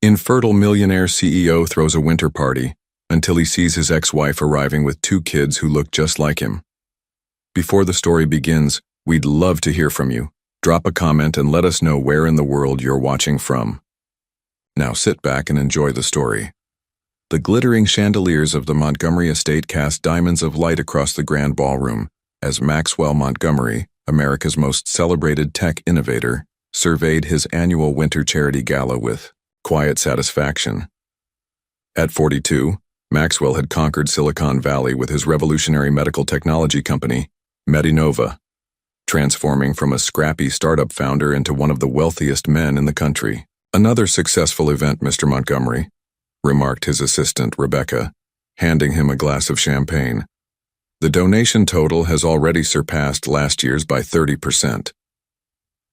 Infertile millionaire CEO throws a winter party until he sees his ex-wife arriving with 2 kids who look just like him. Before the story begins, we'd love to hear from you. Drop a comment and let us know where in the world you're watching from. Now sit back and enjoy the story. The glittering chandeliers of the Montgomery estate cast diamonds of light across the grand ballroom as Maxwell Montgomery, America's most celebrated tech innovator, surveyed his annual winter charity gala with quiet satisfaction. At 42, Maxwell had conquered Silicon Valley with his revolutionary medical technology company, Medinova, transforming from a scrappy startup founder into one of the wealthiest men in the country. "Another successful event, Mr. Montgomery," remarked his assistant, Rebecca, handing him a glass of champagne. "The donation total has already surpassed last year's by 30%.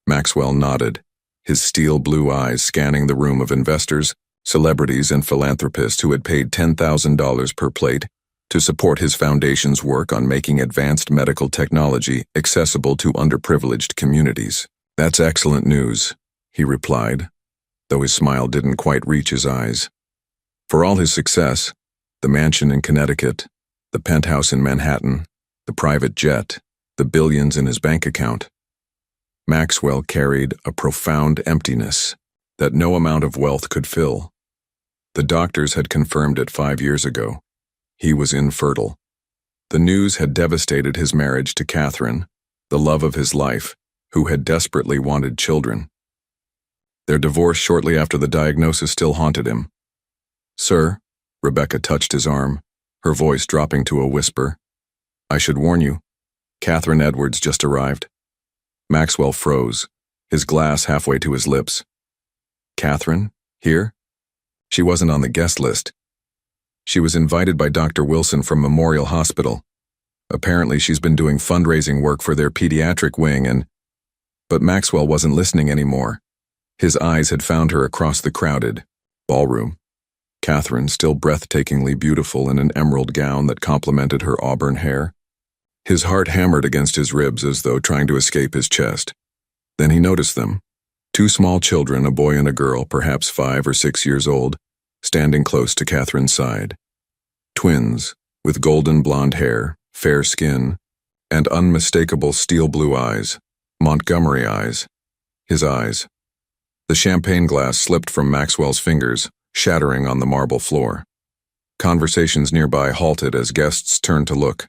Maxwell nodded, his steel blue eyes scanning the room of investors, celebrities, and philanthropists who had paid $10,000 per plate to support his foundation's work on making advanced medical technology accessible to underprivileged communities. "That's excellent news," he replied, though his smile didn't quite reach his eyes. For all his success, the mansion in Connecticut, the penthouse in Manhattan, the private jet, the billions in his bank account, Maxwell carried a profound emptiness that no amount of wealth could fill. The doctors had confirmed it 5 years ago. He was infertile. The news had devastated his marriage to Catherine, the love of his life, who had desperately wanted children. Their divorce shortly after the diagnosis still haunted him. "Sir," Rebecca touched his arm, her voice dropping to a whisper, "I should warn you, Catherine Edwards just arrived." Maxwell froze, his glass halfway to his lips. "Catherine? Here?" She wasn't on the guest list. She was invited by Dr. Wilson from Memorial Hospital. Apparently she's been doing fundraising work for their pediatric wing But Maxwell wasn't listening anymore. His eyes had found her across the crowded ballroom. Catherine, still breathtakingly beautiful in an emerald gown that complemented her auburn hair. His heart hammered against his ribs as though trying to escape his chest. Then he noticed them. 2 small children, a boy and a girl, perhaps 5 or 6 years old, standing close to Catherine's side. Twins, with golden blonde hair, fair skin, and unmistakable steel blue eyes. Montgomery eyes. His eyes. The champagne glass slipped from Maxwell's fingers, shattering on the marble floor. Conversations nearby halted as guests turned to look.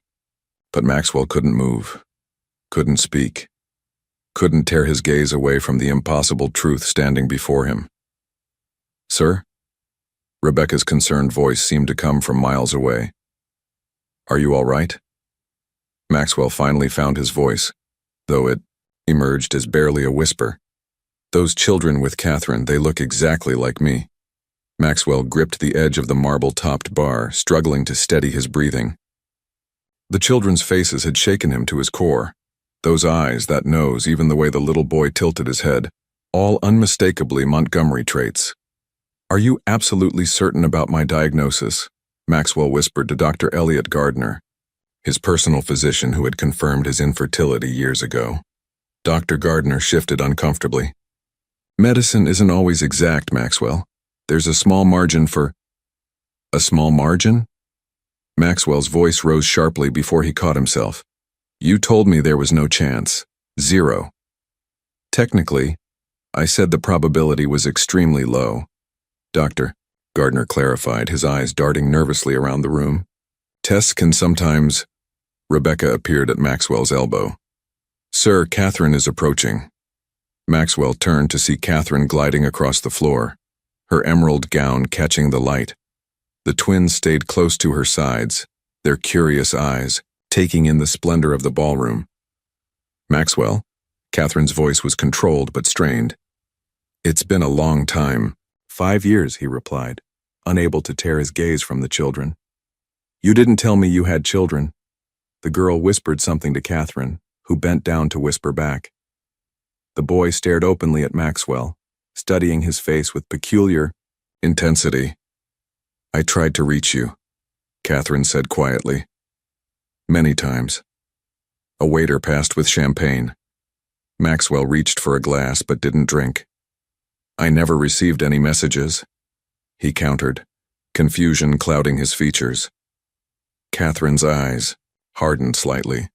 But Maxwell couldn't move, couldn't speak, couldn't tear his gaze away from the impossible truth standing before him. "Sir?" Rebecca's concerned voice seemed to come from miles away. "Are you all right?" Maxwell finally found his voice, though it emerged as barely a whisper. "Those children with Catherine, they look exactly like me." Maxwell gripped the edge of the marble-topped bar, struggling to steady his breathing. The children's faces had shaken him to his core. Those eyes, that nose, even the way the little boy tilted his head, all unmistakably Montgomery traits. "Are you absolutely certain about my diagnosis?" Maxwell whispered to Dr. Elliot Gardner, his personal physician who had confirmed his infertility years ago. Dr. Gardner shifted uncomfortably. "Medicine isn't always exact, Maxwell. There's a small margin for—" "A small margin?" Maxwell's voice rose sharply before he caught himself. "You told me there was no chance. 0. Technically, I said the probability was extremely low." "Doctor," Gardner clarified, his eyes darting nervously around the room. "Tests can sometimes—" Rebecca appeared at Maxwell's elbow. "Sir, Catherine is approaching." Maxwell turned to see Catherine gliding across the floor, her emerald gown catching the light. The twins stayed close to her sides, their curious eyes taking in the splendor of the ballroom. "Maxwell?" Catherine's voice was controlled but strained. "It's been a long time." 5 years, he replied, unable to tear his gaze from the children. "You didn't tell me you had children." The girl whispered something to Catherine, who bent down to whisper back. The boy stared openly at Maxwell, studying his face with peculiar intensity. "I tried to reach you," Catherine said quietly. "Many times." A waiter passed with champagne. Maxwell reached for a glass but didn't drink. "I never received any messages," he countered, confusion clouding his features. Catherine's eyes hardened slightly.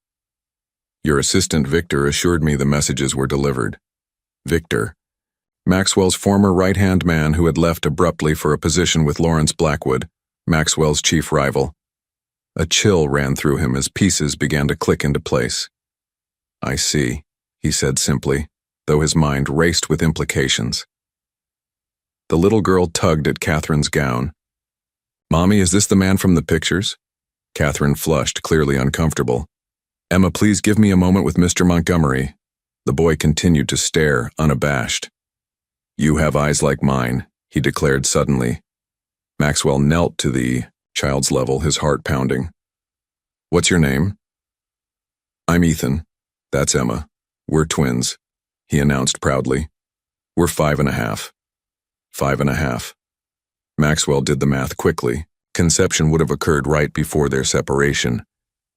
Your assistant Victor assured me the messages were delivered. Victor, Maxwell's former right-hand man who had left abruptly for a position with Lawrence Blackwood, Maxwell's chief rival. A chill ran through him as pieces began to click into place. I see, he said simply, though his mind raced with implications. The little girl tugged at Catherine's gown. Mommy, is this the man from the pictures? Catherine flushed, clearly uncomfortable. Emma, please give me a moment with Mr. Montgomery. The boy continued to stare, unabashed. You have eyes like mine, he declared suddenly. Maxwell knelt to the child's level, his heart pounding. What's your name? I'm Ethan. That's Emma. We're twins, he announced proudly. We're 5.5. 5.5. Maxwell did the math quickly. Conception would have occurred right before their separation,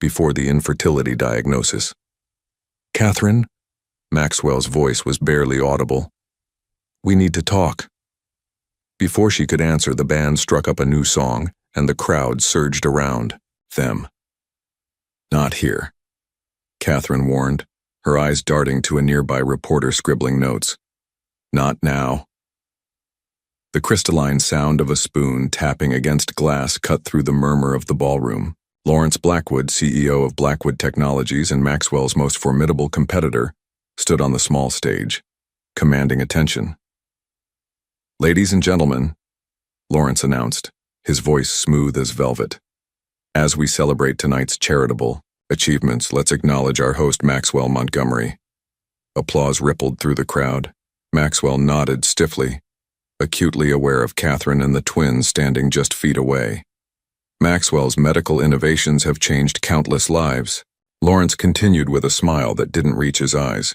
before the infertility diagnosis. Catherine? Maxwell's voice was barely audible. We need to talk. Before she could answer, the band struck up a new song, and the crowd surged around them. Not here, Catherine warned, her eyes darting to a nearby reporter scribbling notes. Not now. The crystalline sound of a spoon tapping against glass cut through the murmur of the ballroom. Lawrence Blackwood, CEO of Blackwood Technologies and Maxwell's most formidable competitor, stood on the small stage, commanding attention. Ladies and gentlemen, Lawrence announced, his voice smooth as velvet. As we celebrate tonight's charitable achievements, let's acknowledge our host Maxwell Montgomery. Applause rippled through the crowd. Maxwell nodded stiffly, acutely aware of Catherine and the twins standing just feet away. Maxwell's medical innovations have changed countless lives. Lawrence continued with a smile that didn't reach his eyes.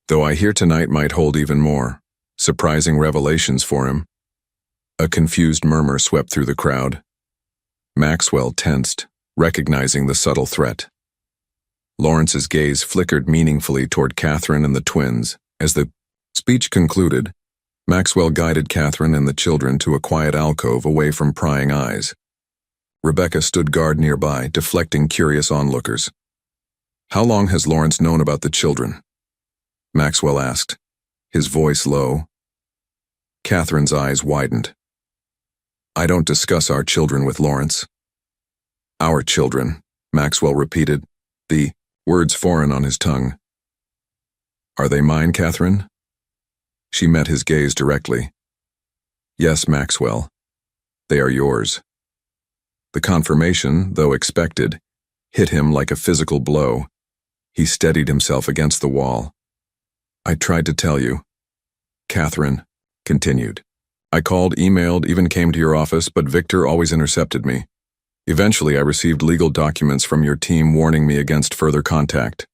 Though I hear tonight might hold even more surprising revelations for him. A confused murmur swept through the crowd. Maxwell tensed, recognizing the subtle threat. Lawrence's gaze flickered meaningfully toward Catherine and the twins. As the speech concluded, Maxwell guided Catherine and the children to a quiet alcove away from prying eyes. Rebecca stood guard nearby, deflecting curious onlookers. How long has Lawrence known about the children? Maxwell asked, his voice low. Catherine's eyes widened. I don't discuss our children with Lawrence. Our children, Maxwell repeated, the words foreign on his tongue. Are they mine, Catherine? She met his gaze directly. Yes, Maxwell. They are yours. The confirmation, though expected, hit him like a physical blow. He steadied himself against the wall. I tried to tell you. Catherine continued. I called, emailed, even came to your office, but Victor always intercepted me. Eventually, I received legal documents from your team warning me against further contact.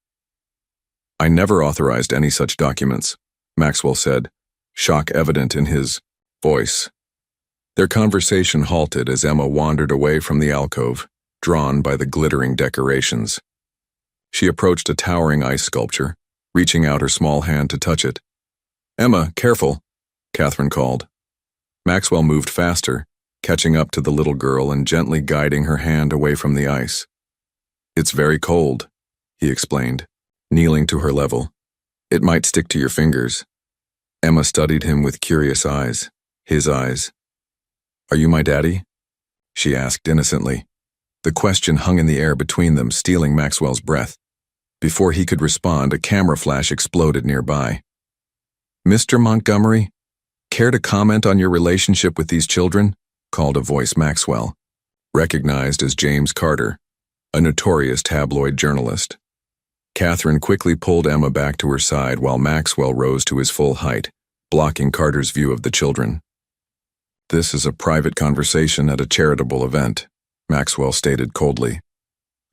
I never authorized any such documents, Maxwell said, shock evident in his voice. Their conversation halted as Emma wandered away from the alcove, drawn by the glittering decorations. She approached a towering ice sculpture, reaching out her small hand to touch it. Emma, careful, Catherine called. Maxwell moved faster, catching up to the little girl and gently guiding her hand away from the ice. It's very cold, he explained, kneeling to her level. It might stick to your fingers. Emma studied him with curious eyes, his eyes. Are you my daddy? She asked innocently. The question hung in the air between them, stealing Maxwell's breath. Before he could respond, a camera flash exploded nearby. Mr. Montgomery, care to comment on your relationship with these children? Called a voice Maxwell, recognized as James Carter, a notorious tabloid journalist. Catherine quickly pulled Emma back to her side while Maxwell rose to his full height, blocking Carter's view of the children. This is a private conversation at a charitable event, Maxwell stated coldly.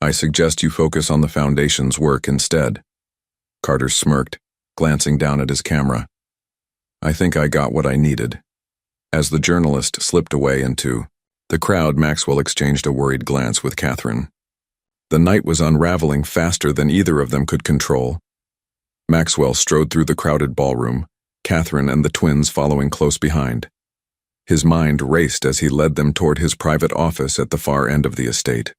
I suggest you focus on the Foundation's work instead. Carter smirked, glancing down at his camera. I think I got what I needed. As the journalist slipped away into the crowd, Maxwell exchanged a worried glance with Catherine. The night was unraveling faster than either of them could control. Maxwell strode through the crowded ballroom, Catherine and the twins following close behind. His mind raced as he led them toward his private office at the far end of the estate.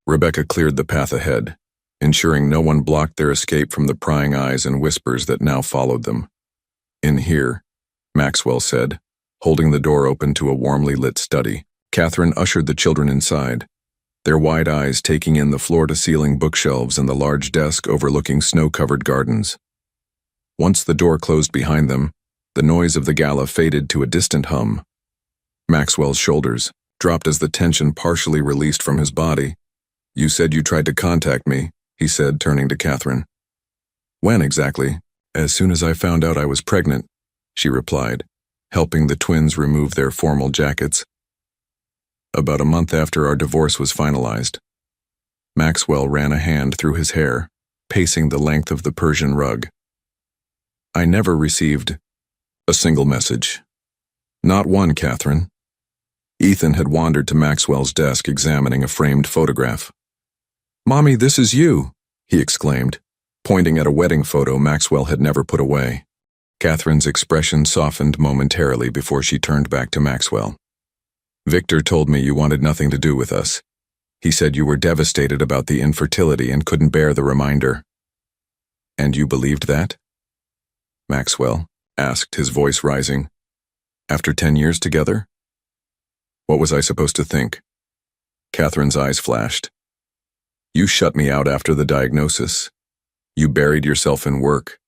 Rebecca cleared the path ahead, ensuring no one blocked their escape from the prying eyes and whispers that now followed them. "In here," Maxwell said, holding the door open to a warmly lit study. Catherine ushered the children inside, their wide eyes taking in the floor-to-ceiling bookshelves and the large desk overlooking snow-covered gardens. Once the door closed behind them, the noise of the gala faded to a distant hum. Maxwell's shoulders dropped as the tension partially released from his body. "You said you tried to contact me," he said, turning to Catherine. "When exactly?" "As soon as I found out I was pregnant," she replied, helping the twins remove their formal jackets. "About a month after our divorce was finalized." Maxwell ran a hand through his hair, pacing the length of the Persian rug. "I never received a single message. Not one, Catherine." Ethan had wandered to Maxwell's desk examining a framed photograph. "Mommy, this is you," he exclaimed, pointing at a wedding photo Maxwell had never put away. Catherine's expression softened momentarily before she turned back to Maxwell. "Victor told me you wanted nothing to do with us. He said you were devastated about the infertility and couldn't bear the reminder." "And you believed that?" Maxwell asked, his voice rising. "After 10 years together? What was I supposed to think?" Catherine's eyes flashed. "You shut me out after the diagnosis. You buried yourself in work.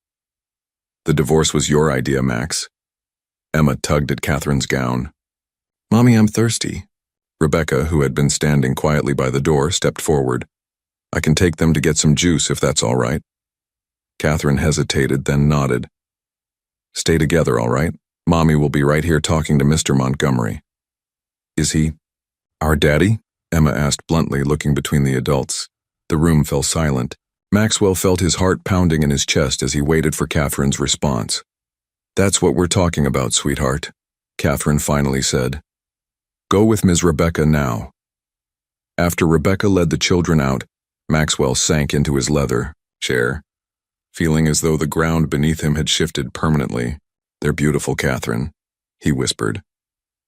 The divorce was your idea, Max." Emma tugged at Catherine's gown. "Mommy, I'm thirsty." Rebecca, who had been standing quietly by the door, stepped forward. "I can take them to get some juice if that's all right." Catherine hesitated, then nodded. "Stay together, all right? Mommy will be right here talking to Mr. Montgomery." "Is he our daddy?" Emma asked bluntly, looking between the adults. The room fell silent. Maxwell felt his heart pounding in his chest as he waited for Catherine's response. "That's what we're talking about, sweetheart," Catherine finally said. "Go with Ms. Rebecca now." After Rebecca led the children out, Maxwell sank into his leather chair, feeling as though the ground beneath him had shifted permanently. "They're beautiful, Catherine," he whispered.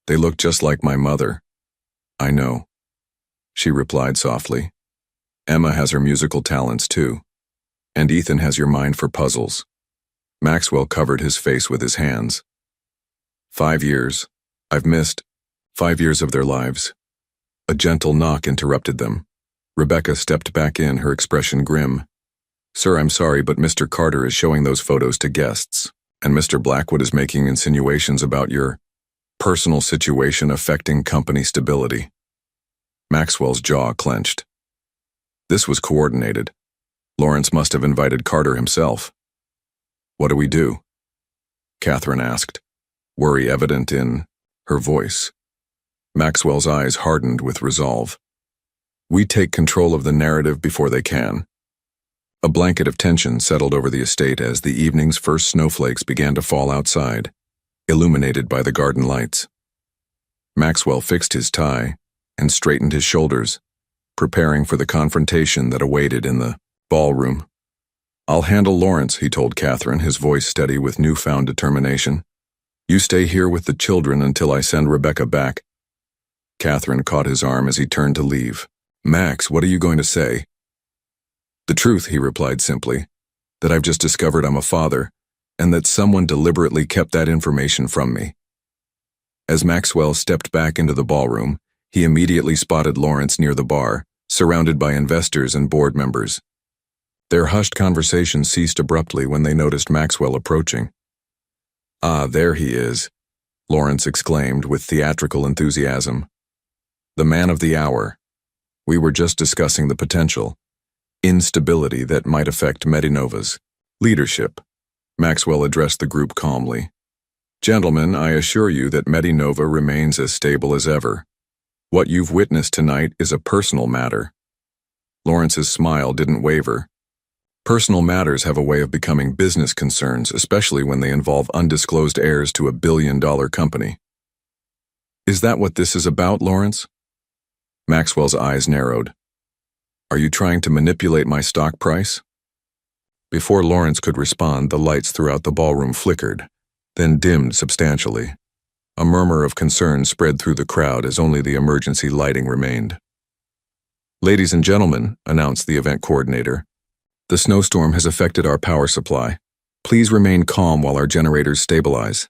"They look just like my mother." "I know," she replied softly. "Emma has her musical talents too. And Ethan has your mind for puzzles." Maxwell covered his face with his hands. 5 years. I've missed 5 years of their lives." A gentle knock interrupted them. Rebecca stepped back in, her expression grim. "Sir, I'm sorry, but Mr. Carter is showing those photos to guests, and Mr. Blackwood is making insinuations about your personal situation affecting company stability." Maxwell's jaw clenched. This was coordinated. Lawrence must have invited Carter himself. "What do we do?" Catherine asked, worry evident in her voice. Maxwell's eyes hardened with resolve. "We take control of the narrative before they can." A blanket of tension settled over the estate as the evening's first snowflakes began to fall outside, illuminated by the garden lights. Maxwell fixed his tie and straightened his shoulders, preparing for the confrontation that awaited in the ballroom. "I'll handle Lawrence," he told Catherine, his voice steady with newfound determination. "You stay here with the children until I send Rebecca back." Catherine caught his arm as he turned to leave. "Max, what are you going to say?" "The truth," he replied simply, "that I've just discovered I'm a father, and that someone deliberately kept that information from me." As Maxwell stepped back into the ballroom, he immediately spotted Lawrence near the bar, surrounded by investors and board members. Their hushed conversation ceased abruptly when they noticed Maxwell approaching. "Ah, there he is," Lawrence exclaimed with theatrical enthusiasm. "The man of the hour. We were just discussing the potential instability that might affect Medinova's leadership." Maxwell addressed the group calmly. "Gentlemen, I assure you that Medinova remains as stable as ever. What you've witnessed tonight is a personal matter." Lawrence's smile didn't waver. Personal matters have a way of becoming business concerns, especially when they involve undisclosed heirs to a billion-dollar company. "Is that what this is about, Lawrence?" Maxwell's eyes narrowed. "Are you trying to manipulate my stock price?" Before Lawrence could respond, the lights throughout the ballroom flickered, then dimmed substantially. A murmur of concern spread through the crowd as only the emergency lighting remained. "Ladies and gentlemen," announced the event coordinator, "the snowstorm has affected our power supply. Please remain calm while our generators stabilize."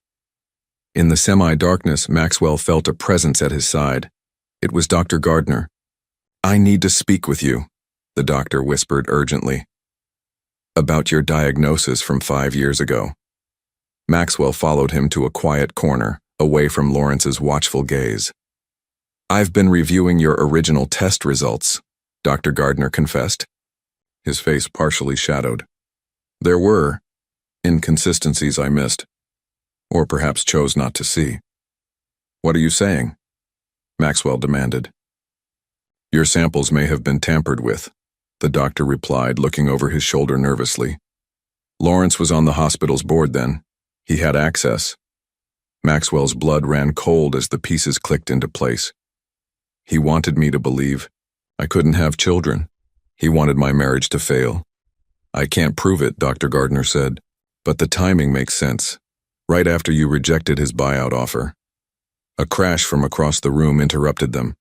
In the semi-darkness, Maxwell felt a presence at his side. It was Dr. Gardner. "I need to speak with you," the doctor whispered urgently. "About your diagnosis from 5 years ago." Maxwell followed him to a quiet corner, away from Lawrence's watchful gaze. "I've been reviewing your original test results," Dr. Gardner confessed, his face partially shadowed. "There were inconsistencies I missed, or perhaps chose not to see." "What are you saying?" Maxwell demanded. "Your samples may have been tampered with," the doctor replied, looking over his shoulder nervously. "Lawrence was on the hospital's board then. He had access." Maxwell's blood ran cold as the pieces clicked into place. "He wanted me to believe I couldn't have children. He wanted my marriage to fail. I can't prove it," Dr. Gardner said, "but the timing makes sense. Right after you rejected his buyout offer." A crash from across the room interrupted them.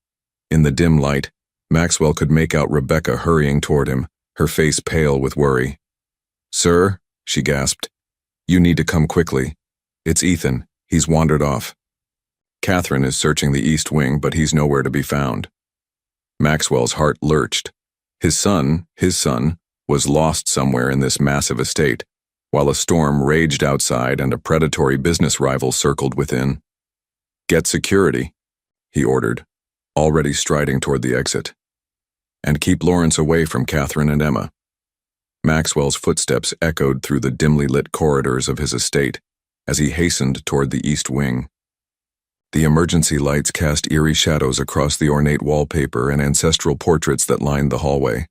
In the dim light, Maxwell could make out Rebecca hurrying toward him, her face pale with worry. "Sir," she gasped, "you need to come quickly. It's Ethan. He's wandered off. Catherine is searching the east wing, but he's nowhere to be found." Maxwell's heart lurched. His son, was lost somewhere in this massive estate, while a storm raged outside and a predatory business rival circled within. "Get security," he ordered, already striding toward the exit. "And keep Lawrence away from Catherine and Emma." Maxwell's footsteps echoed through the dimly lit corridors of his estate as he hastened toward the east wing. The emergency lights cast eerie shadows across the ornate wallpaper and ancestral portraits that lined the hallway.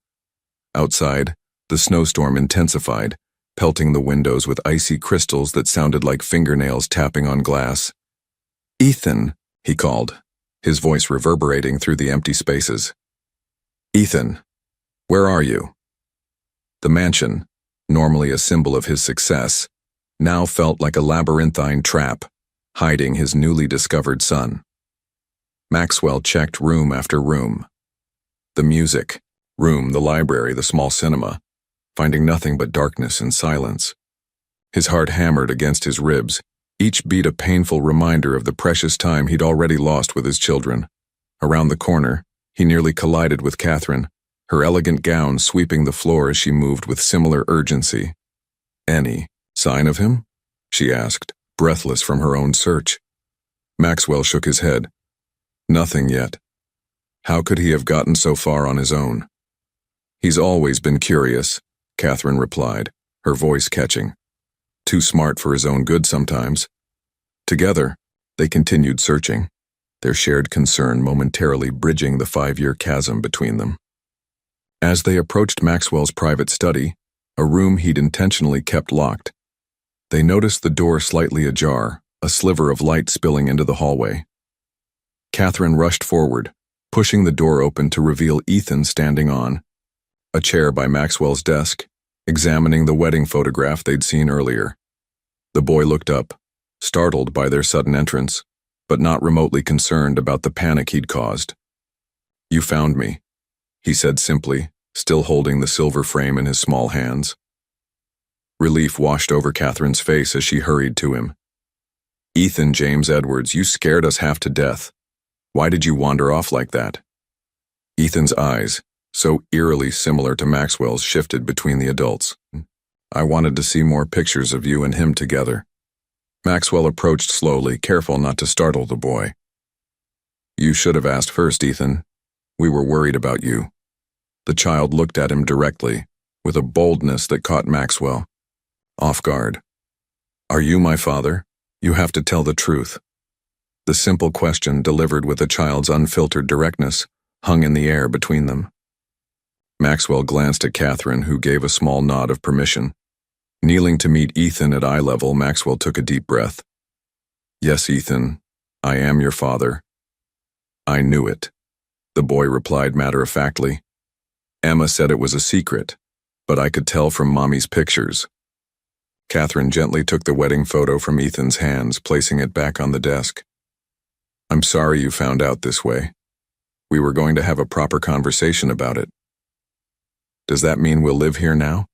Outside, the snowstorm intensified, pelting the windows with icy crystals that sounded like fingernails tapping on glass. "Ethan," he called, his voice reverberating through the empty spaces. "Ethan, where are you?" The mansion, normally a symbol of his success, now felt like a labyrinthine trap, hiding his newly discovered son. Maxwell checked room after room. The music room, the library, the small cinema, finding nothing but darkness and silence. His heart hammered against his ribs, each beat a painful reminder of the precious time he'd already lost with his children. Around the corner, he nearly collided with Catherine, her elegant gown sweeping the floor as she moved with similar urgency. "Any sign of him?" she asked, breathless from her own search. Maxwell shook his head. "Nothing yet. How could he have gotten so far on his own?" "He's always been curious," Catherine replied, her voice catching. "Too smart for his own good sometimes." Together, they continued searching, their shared concern momentarily bridging the 5-year chasm between them. As they approached Maxwell's private study, a room he'd intentionally kept locked, they noticed the door slightly ajar, a sliver of light spilling into the hallway. Catherine rushed forward, pushing the door open to reveal Ethan standing on a chair by Maxwell's desk, examining the wedding photograph they'd seen earlier. The boy looked up, startled by their sudden entrance, but not remotely concerned about the panic he'd caused. "You found me," he said simply, still holding the silver frame in his small hands. Relief washed over Catherine's face as she hurried to him. "Ethan James Edwards, you scared us half to death. Why did you wander off like that?" Ethan's eyes, so eerily similar to Maxwell's, shifted between the adults. "I wanted to see more pictures of you and him together." Maxwell approached slowly, careful not to startle the boy. "You should have asked first, Ethan. We were worried about you." The child looked at him directly, with a boldness that caught Maxwell off guard. "Are you my father? You have to tell the truth." The simple question, delivered with a child's unfiltered directness, hung in the air between them. Maxwell glanced at Catherine, who gave a small nod of permission. Kneeling to meet Ethan at eye level, Maxwell took a deep breath. "Yes, Ethan, I am your father." "I knew it," the boy replied matter-of-factly. "Emma said it was a secret, but I could tell from Mommy's pictures." Catherine gently took the wedding photo from Ethan's hands, placing it back on the desk. I'm sorry you found out this way. We were going to have a proper conversation about it. Does that mean we'll live here now?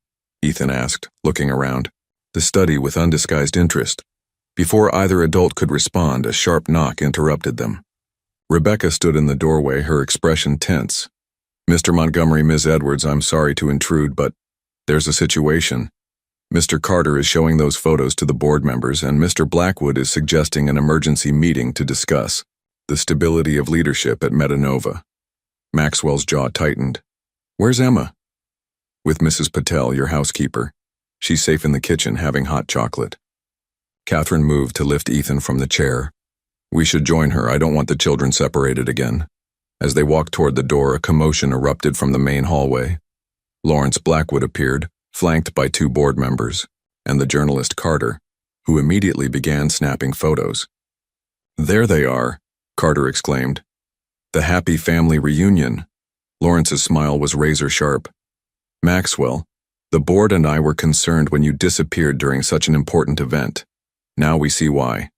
Ethan asked, looking around the study with undisguised interest. Before either adult could respond, a sharp knock interrupted them. Rebecca stood in the doorway, her expression tense. Mr. Montgomery, Ms. Edwards, I'm sorry to intrude, but there's a situation. Mr. Carter is showing those photos to the board members, and Mr. Blackwood is suggesting an emergency meeting to discuss the stability of leadership at Metanova. Maxwell's jaw tightened. Where's Emma? With Mrs. Patel, your housekeeper. She's safe in the kitchen having hot chocolate. Catherine moved to lift Ethan from the chair. We should join her. I don't want the children separated again. As they walked toward the door, a commotion erupted from the main hallway. Lawrence Blackwood appeared, flanked by 2 board members, and the journalist Carter, who immediately began snapping photos. There they are, Carter exclaimed. The happy family reunion. Lawrence's smile was razor-sharp. Maxwell, the board and I were concerned when you disappeared during such an important event. Now we see why.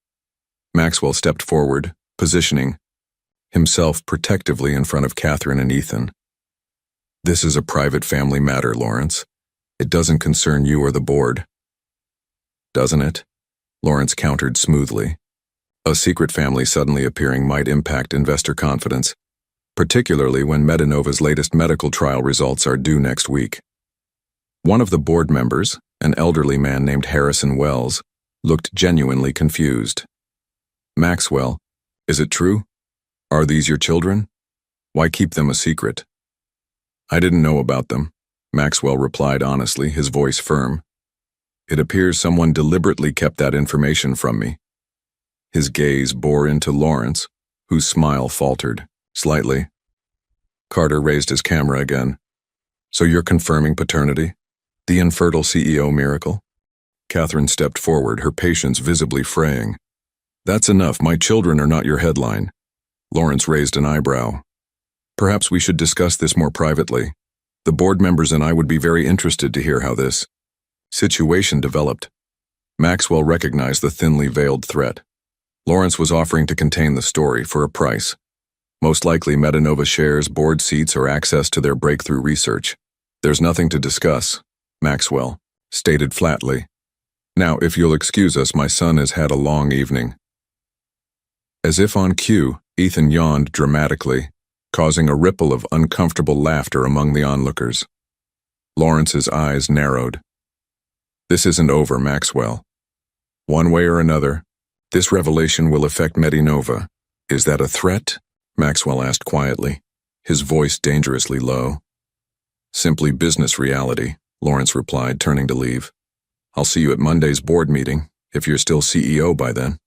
Maxwell stepped forward, positioning himself protectively in front of Catherine and Ethan. This is a private family matter, Lawrence. It doesn't concern you or the board. Doesn't it? Lawrence countered smoothly. A secret family suddenly appearing might impact investor confidence, particularly when Metanova's latest medical trial results are due next week. One of the board members, an elderly man named Harrison Wells, looked genuinely confused. Maxwell, is it true? Are these your children? Why keep them a secret? I didn't know about them, Maxwell replied honestly, his voice firm. It appears someone deliberately kept that information from me. His gaze bore into Lawrence, whose smile faltered slightly. Carter raised his camera again. So you're confirming paternity? The infertile CEO miracle? Catherine stepped forward, her patience visibly fraying. That's enough. My children are not your headline. Lawrence raised an eyebrow. Perhaps we should discuss this more privately. The board members and I would be very interested to hear how this situation developed. Maxwell recognized the thinly veiled threat. Lawrence was offering to contain the story for a price. Most likely Metanova shares, board seats, or access to their breakthrough research. There's nothing to discuss, Maxwell stated flatly. Now, if you'll excuse us, my son has had a long evening. As if on cue, Ethan yawned dramatically, causing a ripple of uncomfortable laughter among the onlookers. Lawrence's eyes narrowed. This isn't over, Maxwell. One way or another, this revelation will affect Metanova. Is that a threat? Maxwell asked quietly, his voice dangerously low. Simply business reality, Lawrence replied, turning to leave. I'll see you at Monday's board meeting, if you're still CEO by then.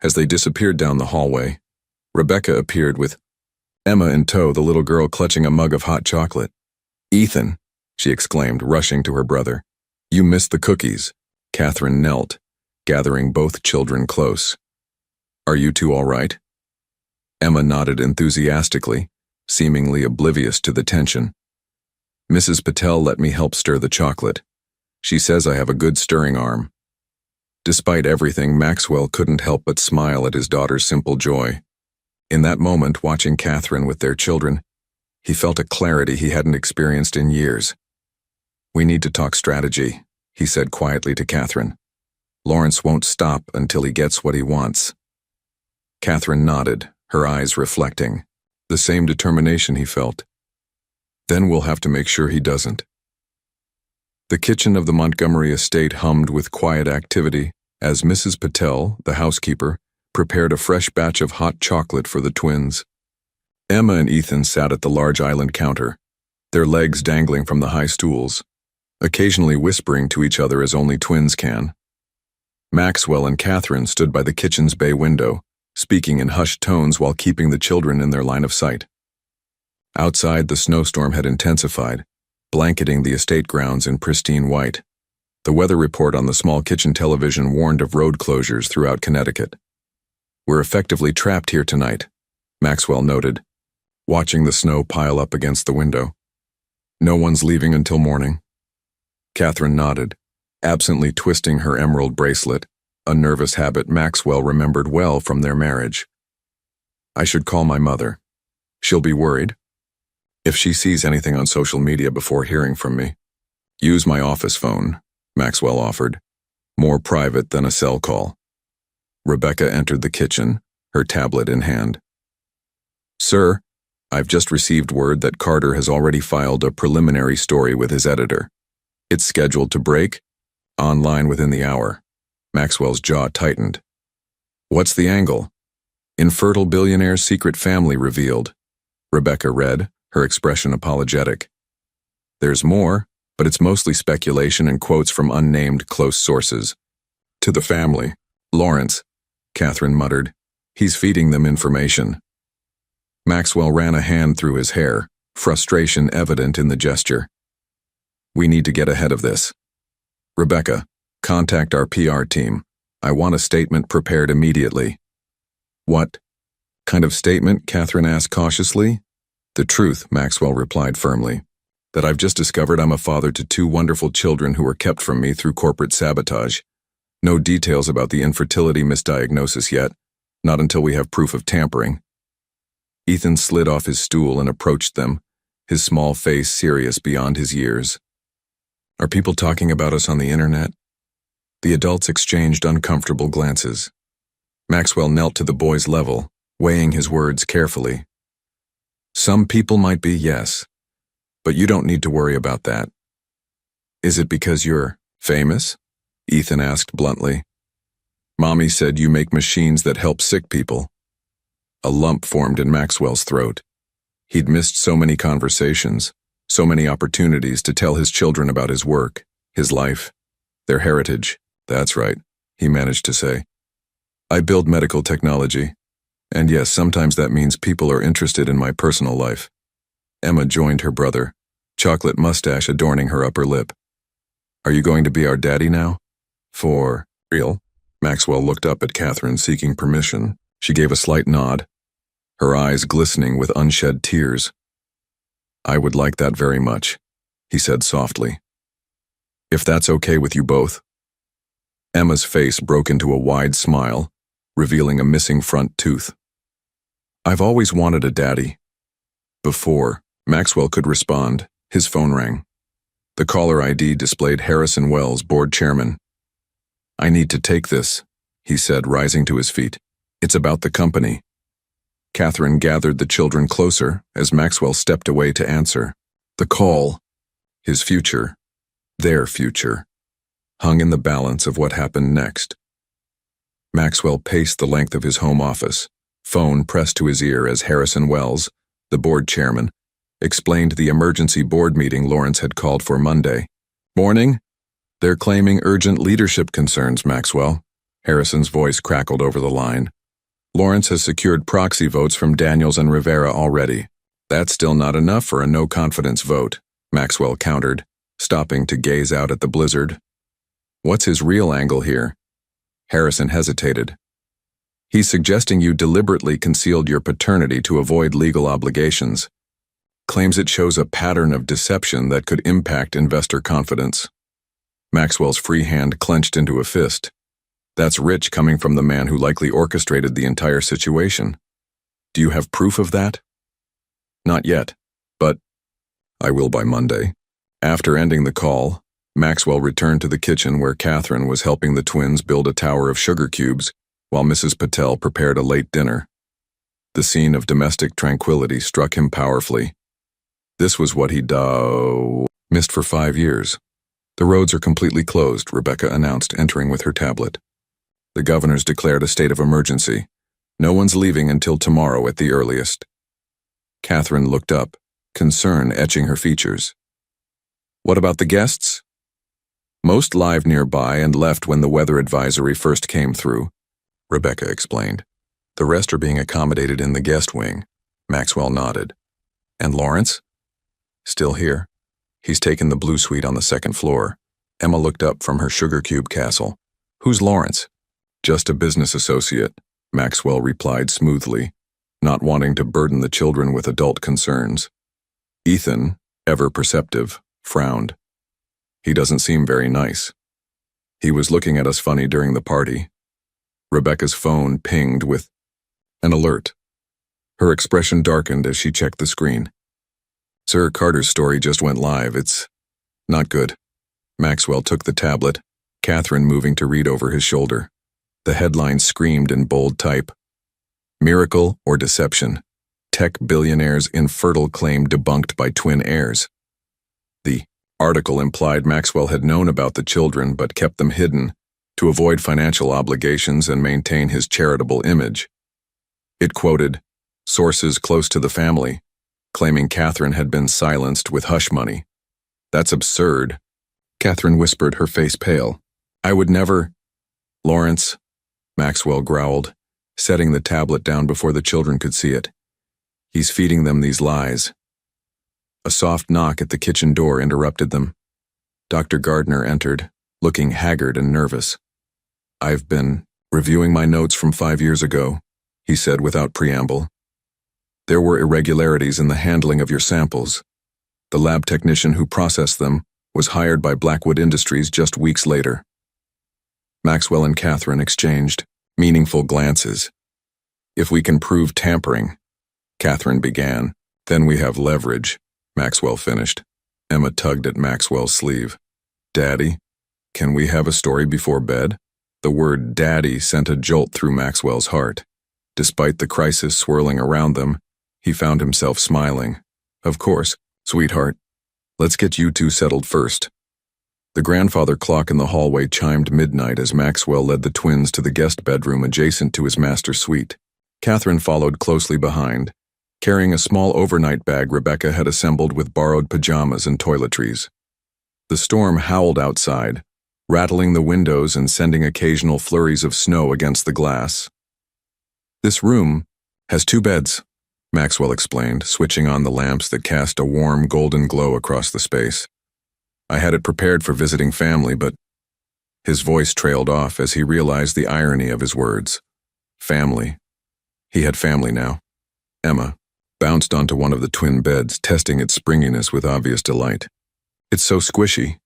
As they disappeared down the hallway, Rebecca appeared with Emma in tow, the little girl clutching a mug of hot chocolate. Ethan, she exclaimed, rushing to her brother. You missed the cookies. Catherine knelt, gathering both children close. Are you two all right? Emma nodded enthusiastically, seemingly oblivious to the tension. Mrs. Patel let me help stir the chocolate. She says I have a good stirring arm. Despite everything, Maxwell couldn't help but smile at his daughter's simple joy. In that moment, watching Catherine with their children, he felt a clarity he hadn't experienced in years. We need to talk strategy, he said quietly to Catherine. Lawrence won't stop until he gets what he wants. Catherine nodded, her eyes reflecting the same determination he felt. Then we'll have to make sure he doesn't. The kitchen of the Montgomery estate hummed with quiet activity as Mrs. Patel, the housekeeper, prepared a fresh batch of hot chocolate for the twins. Emma and Ethan sat at the large island counter, their legs dangling from the high stools, occasionally whispering to each other as only twins can. Maxwell and Catherine stood by the kitchen's bay window, speaking in hushed tones while keeping the children in their line of sight. Outside, the snowstorm had intensified, blanketing the estate grounds in pristine white. The weather report on the small kitchen television warned of road closures throughout Connecticut. We're effectively trapped here tonight, Maxwell noted, watching the snow pile up against the window. No one's leaving until morning. Catherine nodded, absently twisting her emerald bracelet, a nervous habit Maxwell remembered well from their marriage. I should call my mother. She'll be worried. If she sees anything on social media before hearing from me. Use my office phone, Maxwell offered. More private than a cell call. Rebecca entered the kitchen, her tablet in hand. Sir, I've just received word that Carter has already filed a preliminary story with his editor. It's scheduled to break online within the hour. Maxwell's jaw tightened. What's the angle? Infertile billionaire's secret family revealed. Rebecca read, her expression apologetic. There's more, but it's mostly speculation and quotes from unnamed close sources. To the family. Lawrence, Catherine muttered. He's feeding them information. Maxwell ran a hand through his hair, frustration evident in the gesture. We need to get ahead of this. Rebecca, contact our PR team. I want a statement prepared immediately. What kind of statement? Catherine asked cautiously. The truth, Maxwell replied firmly. That I've just discovered I'm a father to 2 wonderful children who were kept from me through corporate sabotage. No details about the infertility misdiagnosis yet, not until we have proof of tampering. Ethan slid off his stool and approached them, his small face serious beyond his years. Are people talking about us on the internet? The adults exchanged uncomfortable glances. Maxwell knelt to the boy's level, weighing his words carefully. Some people might be, yes, but you don't need to worry about that. Is it because you're famous? Ethan asked bluntly. Mommy said you make machines that help sick people. A lump formed in Maxwell's throat. He'd missed so many conversations, so many opportunities to tell his children about his work, his life, their heritage. That's right, he managed to say. I build medical technology, and yes, sometimes that means people are interested in my personal life. Emma joined her brother, chocolate mustache adorning her upper lip. Are you going to be our daddy now? For real? Maxwell looked up at Catherine seeking permission. She gave a slight nod, her eyes glistening with unshed tears. I would like that very much, he said softly. If that's okay with you both. Emma's face broke into a wide smile, revealing a missing front tooth. I've always wanted a daddy. Before Maxwell could respond, his phone rang. The caller ID displayed Harrison Wells, board chairman. I need to take this, he said, rising to his feet. It's about the company. Catherine gathered the children closer as Maxwell stepped away to answer. The call, his future, their future, hung in the balance of what happened next. Maxwell paced the length of his home office, phone pressed to his ear as Harrison Wells, the board chairman, explained the emergency board meeting Lawrence had called for Monday. Morning? They're claiming urgent leadership concerns, Maxwell. Harrison's voice crackled over the line. Lawrence has secured proxy votes from Daniels and Rivera already. That's still not enough for a no-confidence vote, Maxwell countered, stopping to gaze out at the blizzard. What's his real angle here? Harrison hesitated. He's suggesting you deliberately concealed your paternity to avoid legal obligations. Claims it shows a pattern of deception that could impact investor confidence. Maxwell's free hand clenched into a fist. That's rich coming from the man who likely orchestrated the entire situation. Do you have proof of that? Not yet, but I will by Monday. After ending the call, Maxwell returned to the kitchen where Catherine was helping the twins build a tower of sugar cubes while Mrs. Patel prepared a late dinner. The scene of domestic tranquility struck him powerfully. This was what he'd missed for 5 years. The roads are completely closed, Rebecca announced, entering with her tablet. The governor's declared a state of emergency. No one's leaving until tomorrow at the earliest. Catherine looked up, concern etching her features. What about the guests? Most live nearby and left when the weather advisory first came through, Rebecca explained. The rest are being accommodated in the guest wing. Maxwell nodded. And Lawrence? Still here. He's taken the blue suite on the 2nd floor. Emma looked up from her sugar cube castle. Who's Lawrence? Just a business associate, Maxwell replied smoothly, not wanting to burden the children with adult concerns. Ethan, ever perceptive, frowned. He doesn't seem very nice. He was looking at us funny during the party. Rebecca's phone pinged with an alert. Her expression darkened as she checked the screen. Sir, Carter's story just went live. It's not good. Maxwell took the tablet, Catherine moving to read over his shoulder. The headline screamed in bold type. Miracle or deception? Tech billionaire's infertile claim debunked by twin heirs. The article implied Maxwell had known about the children but kept them hidden to avoid financial obligations and maintain his charitable image. It quoted sources close to the family, claiming Catherine had been silenced with hush money. That's absurd. Catherine whispered, her face pale. I would never. Lawrence, Maxwell growled, setting the tablet down before the children could see it. He's feeding them these lies. A soft knock at the kitchen door interrupted them. Dr. Gardner entered, looking haggard and nervous. I've been reviewing my notes from 5 years ago, he said without preamble. There were irregularities in the handling of your samples. The lab technician who processed them was hired by Blackwood Industries just weeks later. Maxwell and Catherine exchanged meaningful glances. If we can prove tampering, Catherine began, then we have leverage, Maxwell finished. Emma tugged at Maxwell's sleeve. Daddy, can we have a story before bed? The word daddy sent a jolt through Maxwell's heart. Despite the crisis swirling around them, he found himself smiling. Of course, sweetheart. Let's get you two settled first. The grandfather clock in the hallway chimed midnight as Maxwell led the twins to the guest bedroom adjacent to his master suite. Catherine followed closely behind, carrying a small overnight bag Rebecca had assembled with borrowed pajamas and toiletries. The storm howled outside, rattling the windows and sending occasional flurries of snow against the glass. This room has 2 beds, Maxwell explained, switching on the lamps that cast a warm golden glow across the space. I had it prepared for visiting family, but his voice trailed off as he realized the irony of his words. Family. He had family now. Emma bounced onto one of the twin beds, testing its springiness with obvious delight. It's so squishy.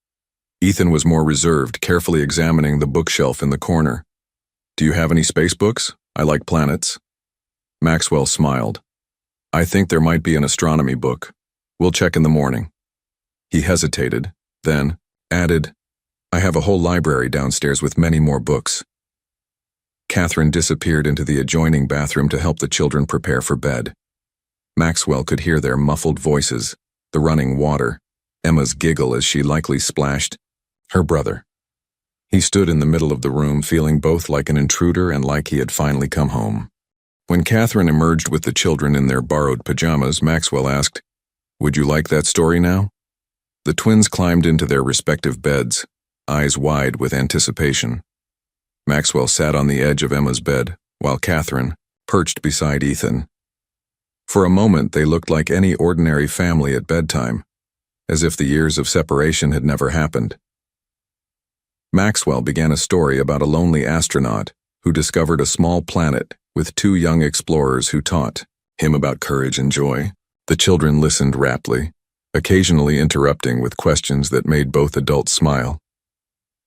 Ethan was more reserved, carefully examining the bookshelf in the corner. Do you have any space books? I like planets. Maxwell smiled. I think there might be an astronomy book. We'll check in the morning. He hesitated, then added, I have a whole library downstairs with many more books. Catherine disappeared into the adjoining bathroom to help the children prepare for bed. Maxwell could hear their muffled voices, the running water, Emma's giggle as she likely splashed her brother. He stood in the middle of the room, feeling both like an intruder and like he had finally come home. When Catherine emerged with the children in their borrowed pajamas, Maxwell asked, Would you like that story now? The twins climbed into their respective beds, eyes wide with anticipation. Maxwell sat on the edge of Emma's bed, while Catherine perched beside Ethan. For a moment, they looked like any ordinary family at bedtime, as if the years of separation had never happened. Maxwell began a story about a lonely astronaut who discovered a small planet with 2 young explorers who taught him about courage and joy. The children listened raptly, occasionally interrupting with questions that made both adults smile.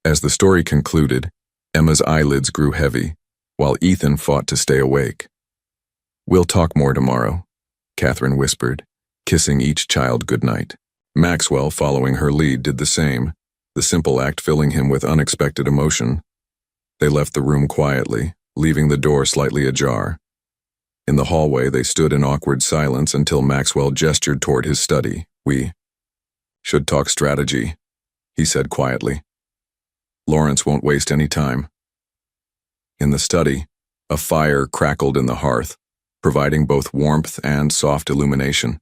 As the story concluded, Emma's eyelids grew heavy, while Ethan fought to stay awake. We'll talk more tomorrow, Catherine whispered, kissing each child goodnight. Maxwell, following her lead, did the same, the simple act filling him with unexpected emotion. They left the room quietly, leaving the door slightly ajar. In the hallway, they stood in awkward silence until Maxwell gestured toward his study. We should talk strategy, he said quietly. Lawrence won't waste any time. In the study, a fire crackled in the hearth, providing both warmth and soft illumination.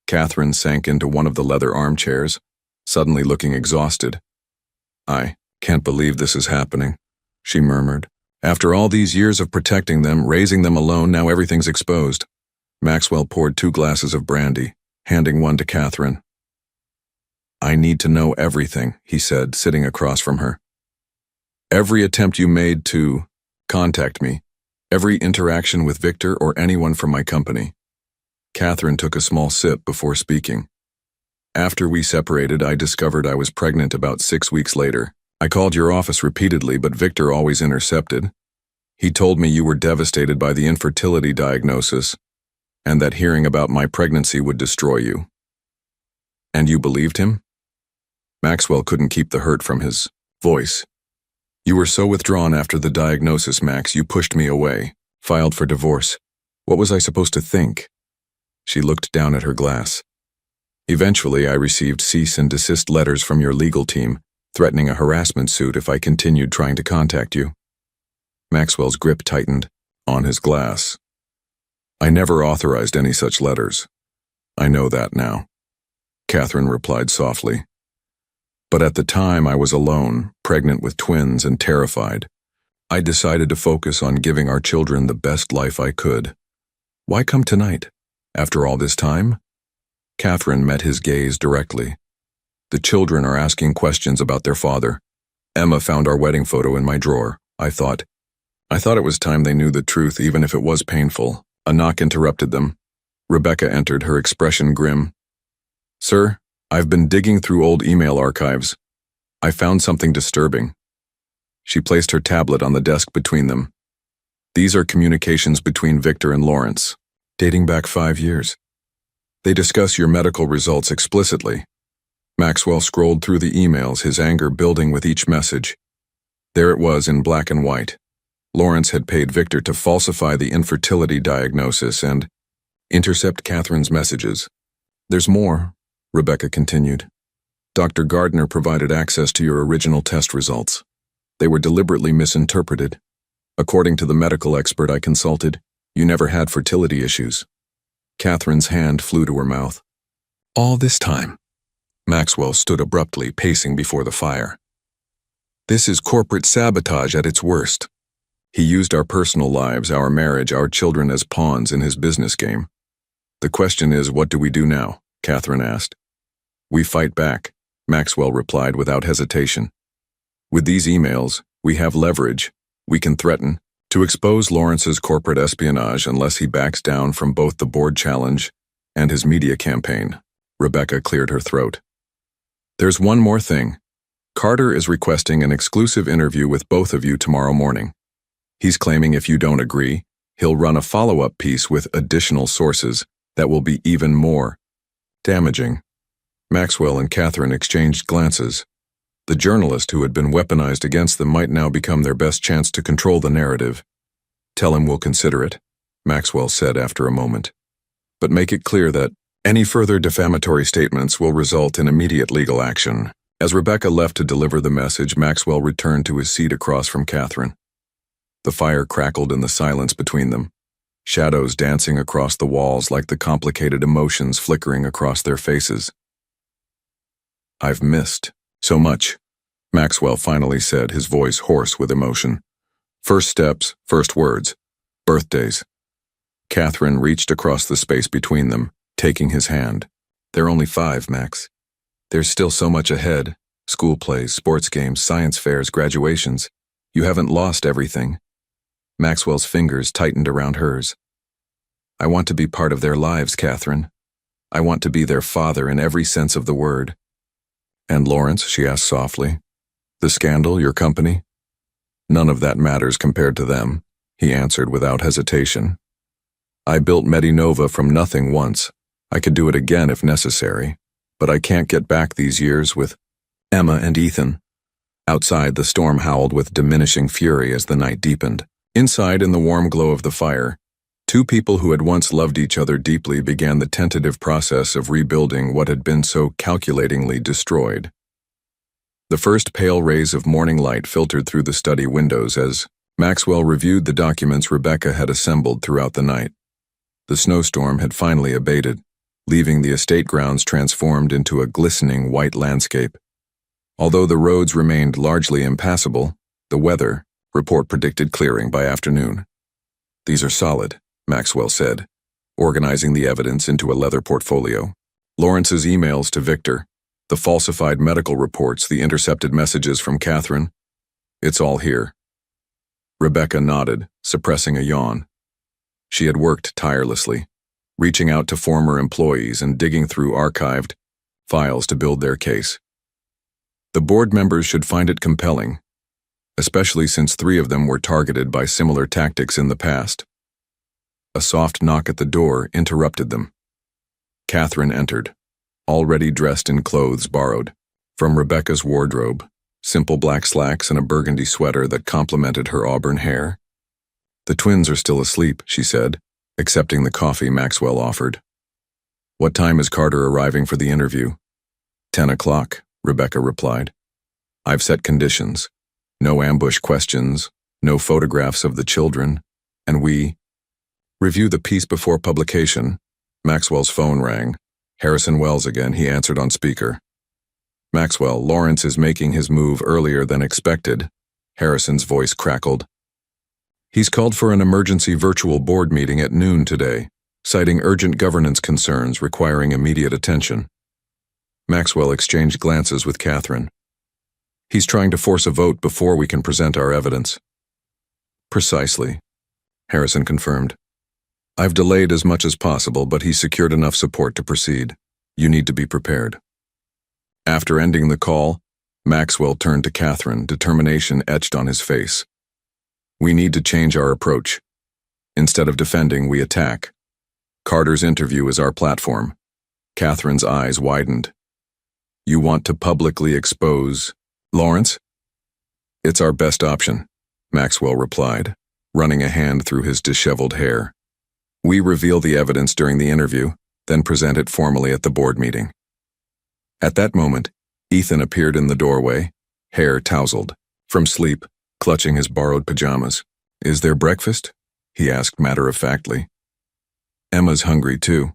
Catherine sank into one of the leather armchairs, suddenly looking exhausted. I can't believe this is happening, she murmured. After all these years of protecting them, raising them alone, now everything's exposed. Maxwell poured 2 glasses of brandy, handing one to Catherine. I need to know everything, he said, sitting across from her. Every attempt you made to contact me, every interaction with Victor or anyone from my company. Catherine took a small sip before speaking. After we separated, I discovered I was pregnant about 6 weeks later. I called your office repeatedly, but Victor always intercepted. He told me you were devastated by the infertility diagnosis, and that hearing about my pregnancy would destroy you. And you believed him? Maxwell couldn't keep the hurt from his voice. You were so withdrawn after the diagnosis, Max, you pushed me away, filed for divorce. What was I supposed to think? She looked down at her glass. Eventually, I received cease and desist letters from your legal team, threatening a harassment suit if I continued trying to contact you. Maxwell's grip tightened on his glass. I never authorized any such letters. I know that now, Catherine replied softly. But at the time I was alone, pregnant with twins and terrified. I decided to focus on giving our children the best life I could. Why come tonight? After all this time? Catherine met his gaze directly. The children are asking questions about their father. Emma found our wedding photo in my drawer. I thought it was time they knew the truth, even if it was painful. A knock interrupted them. Rebecca entered, her expression grim. Sir, I've been digging through old email archives. I found something disturbing. She placed her tablet on the desk between them. These are communications between Victor and Lawrence, dating back 5 years. They discuss your medical results explicitly. Maxwell scrolled through the emails, his anger building with each message. There it was in black and white. Lawrence had paid Victor to falsify the infertility diagnosis and intercept Catherine's messages. There's more, Rebecca continued. Dr. Gardner provided access to your original test results. They were deliberately misinterpreted. According to the medical expert I consulted, you never had fertility issues. Catherine's hand flew to her mouth. All this time. Maxwell stood abruptly, pacing before the fire. This is corporate sabotage at its worst. He used our personal lives, our marriage, our children as pawns in his business game. The question is, what do we do now? Catherine asked. We fight back, Maxwell replied without hesitation. With these emails, we have leverage. We can threaten to expose Lawrence's corporate espionage unless he backs down from both the board challenge and his media campaign. Rebecca cleared her throat. There's one more thing. Carter is requesting an exclusive interview with both of you tomorrow morning. He's claiming if you don't agree, he'll run a follow-up piece with additional sources that will be even more damaging. Maxwell and Catherine exchanged glances. The journalist who had been weaponized against them might now become their best chance to control the narrative. Tell him we'll consider it, Maxwell said after a moment. But make it clear that any further defamatory statements will result in immediate legal action. As Rebecca left to deliver the message, Maxwell returned to his seat across from Catherine. The fire crackled in the silence between them, shadows dancing across the walls like the complicated emotions flickering across their faces. I've missed so much, Maxwell finally said, his voice hoarse with emotion. First steps, first words, birthdays. Catherine reached across the space between them, taking his hand. They're only 5, Max. There's still so much ahead. School plays, sports games, science fairs, graduations. You haven't lost everything. Maxwell's fingers tightened around hers. I want to be part of their lives, Catherine. I want to be their father in every sense of the word. And Lawrence, she asked softly. The scandal, your company? None of that matters compared to them, he answered without hesitation. I built Medinova from nothing once. I could do it again if necessary, but I can't get back these years with Emma and Ethan. Outside, the storm howled with diminishing fury as the night deepened. Inside, in the warm glow of the fire, 2 people who had once loved each other deeply began the tentative process of rebuilding what had been so calculatingly destroyed. The first pale rays of morning light filtered through the study windows as Maxwell reviewed the documents Rebecca had assembled throughout the night. The snowstorm had finally abated, leaving the estate grounds transformed into a glistening white landscape. Although the roads remained largely impassable, the weather report predicted clearing by afternoon. These are solid, Maxwell said, organizing the evidence into a leather portfolio. Lawrence's emails to Victor, the falsified medical reports, the intercepted messages from Catherine. It's all here. Rebecca nodded, suppressing a yawn. She had worked tirelessly, reaching out to former employees and digging through archived files to build their case. The board members should find it compelling, especially since 3 of them were targeted by similar tactics in the past. A soft knock at the door interrupted them. Catherine entered, already dressed in clothes borrowed from Rebecca's wardrobe, simple black slacks and a burgundy sweater that complemented her auburn hair. "The twins are still asleep," she said, accepting the coffee Maxwell offered. "What time is Carter arriving for the interview?" 10 o'clock, Rebecca replied. "I've set conditions. No ambush questions, no photographs of the children, and we review the piece before publication." Maxwell's phone rang. Harrison Wells again, he answered on speaker. "Maxwell, Lawrence is making his move earlier than expected." Harrison's voice crackled. "He's called for an emergency virtual board meeting at noon today, citing urgent governance concerns requiring immediate attention." Maxwell exchanged glances with Catherine. "He's trying to force a vote before we can present our evidence." "Precisely," Harrison confirmed. "I've delayed as much as possible, but he's secured enough support to proceed. You need to be prepared." After ending the call, Maxwell turned to Catherine, determination etched on his face. "We need to change our approach. Instead of defending, we attack. Carter's interview is our platform." Catherine's eyes widened. "You want to publicly expose Lawrence?" "It's our best option," Maxwell replied, running a hand through his disheveled hair. "We reveal the evidence during the interview, then present it formally at the board meeting." At that moment, Ethan appeared in the doorway, hair tousled, from sleep, clutching his borrowed pajamas. "Is there breakfast?" he asked matter-of-factly. "Emma's hungry too."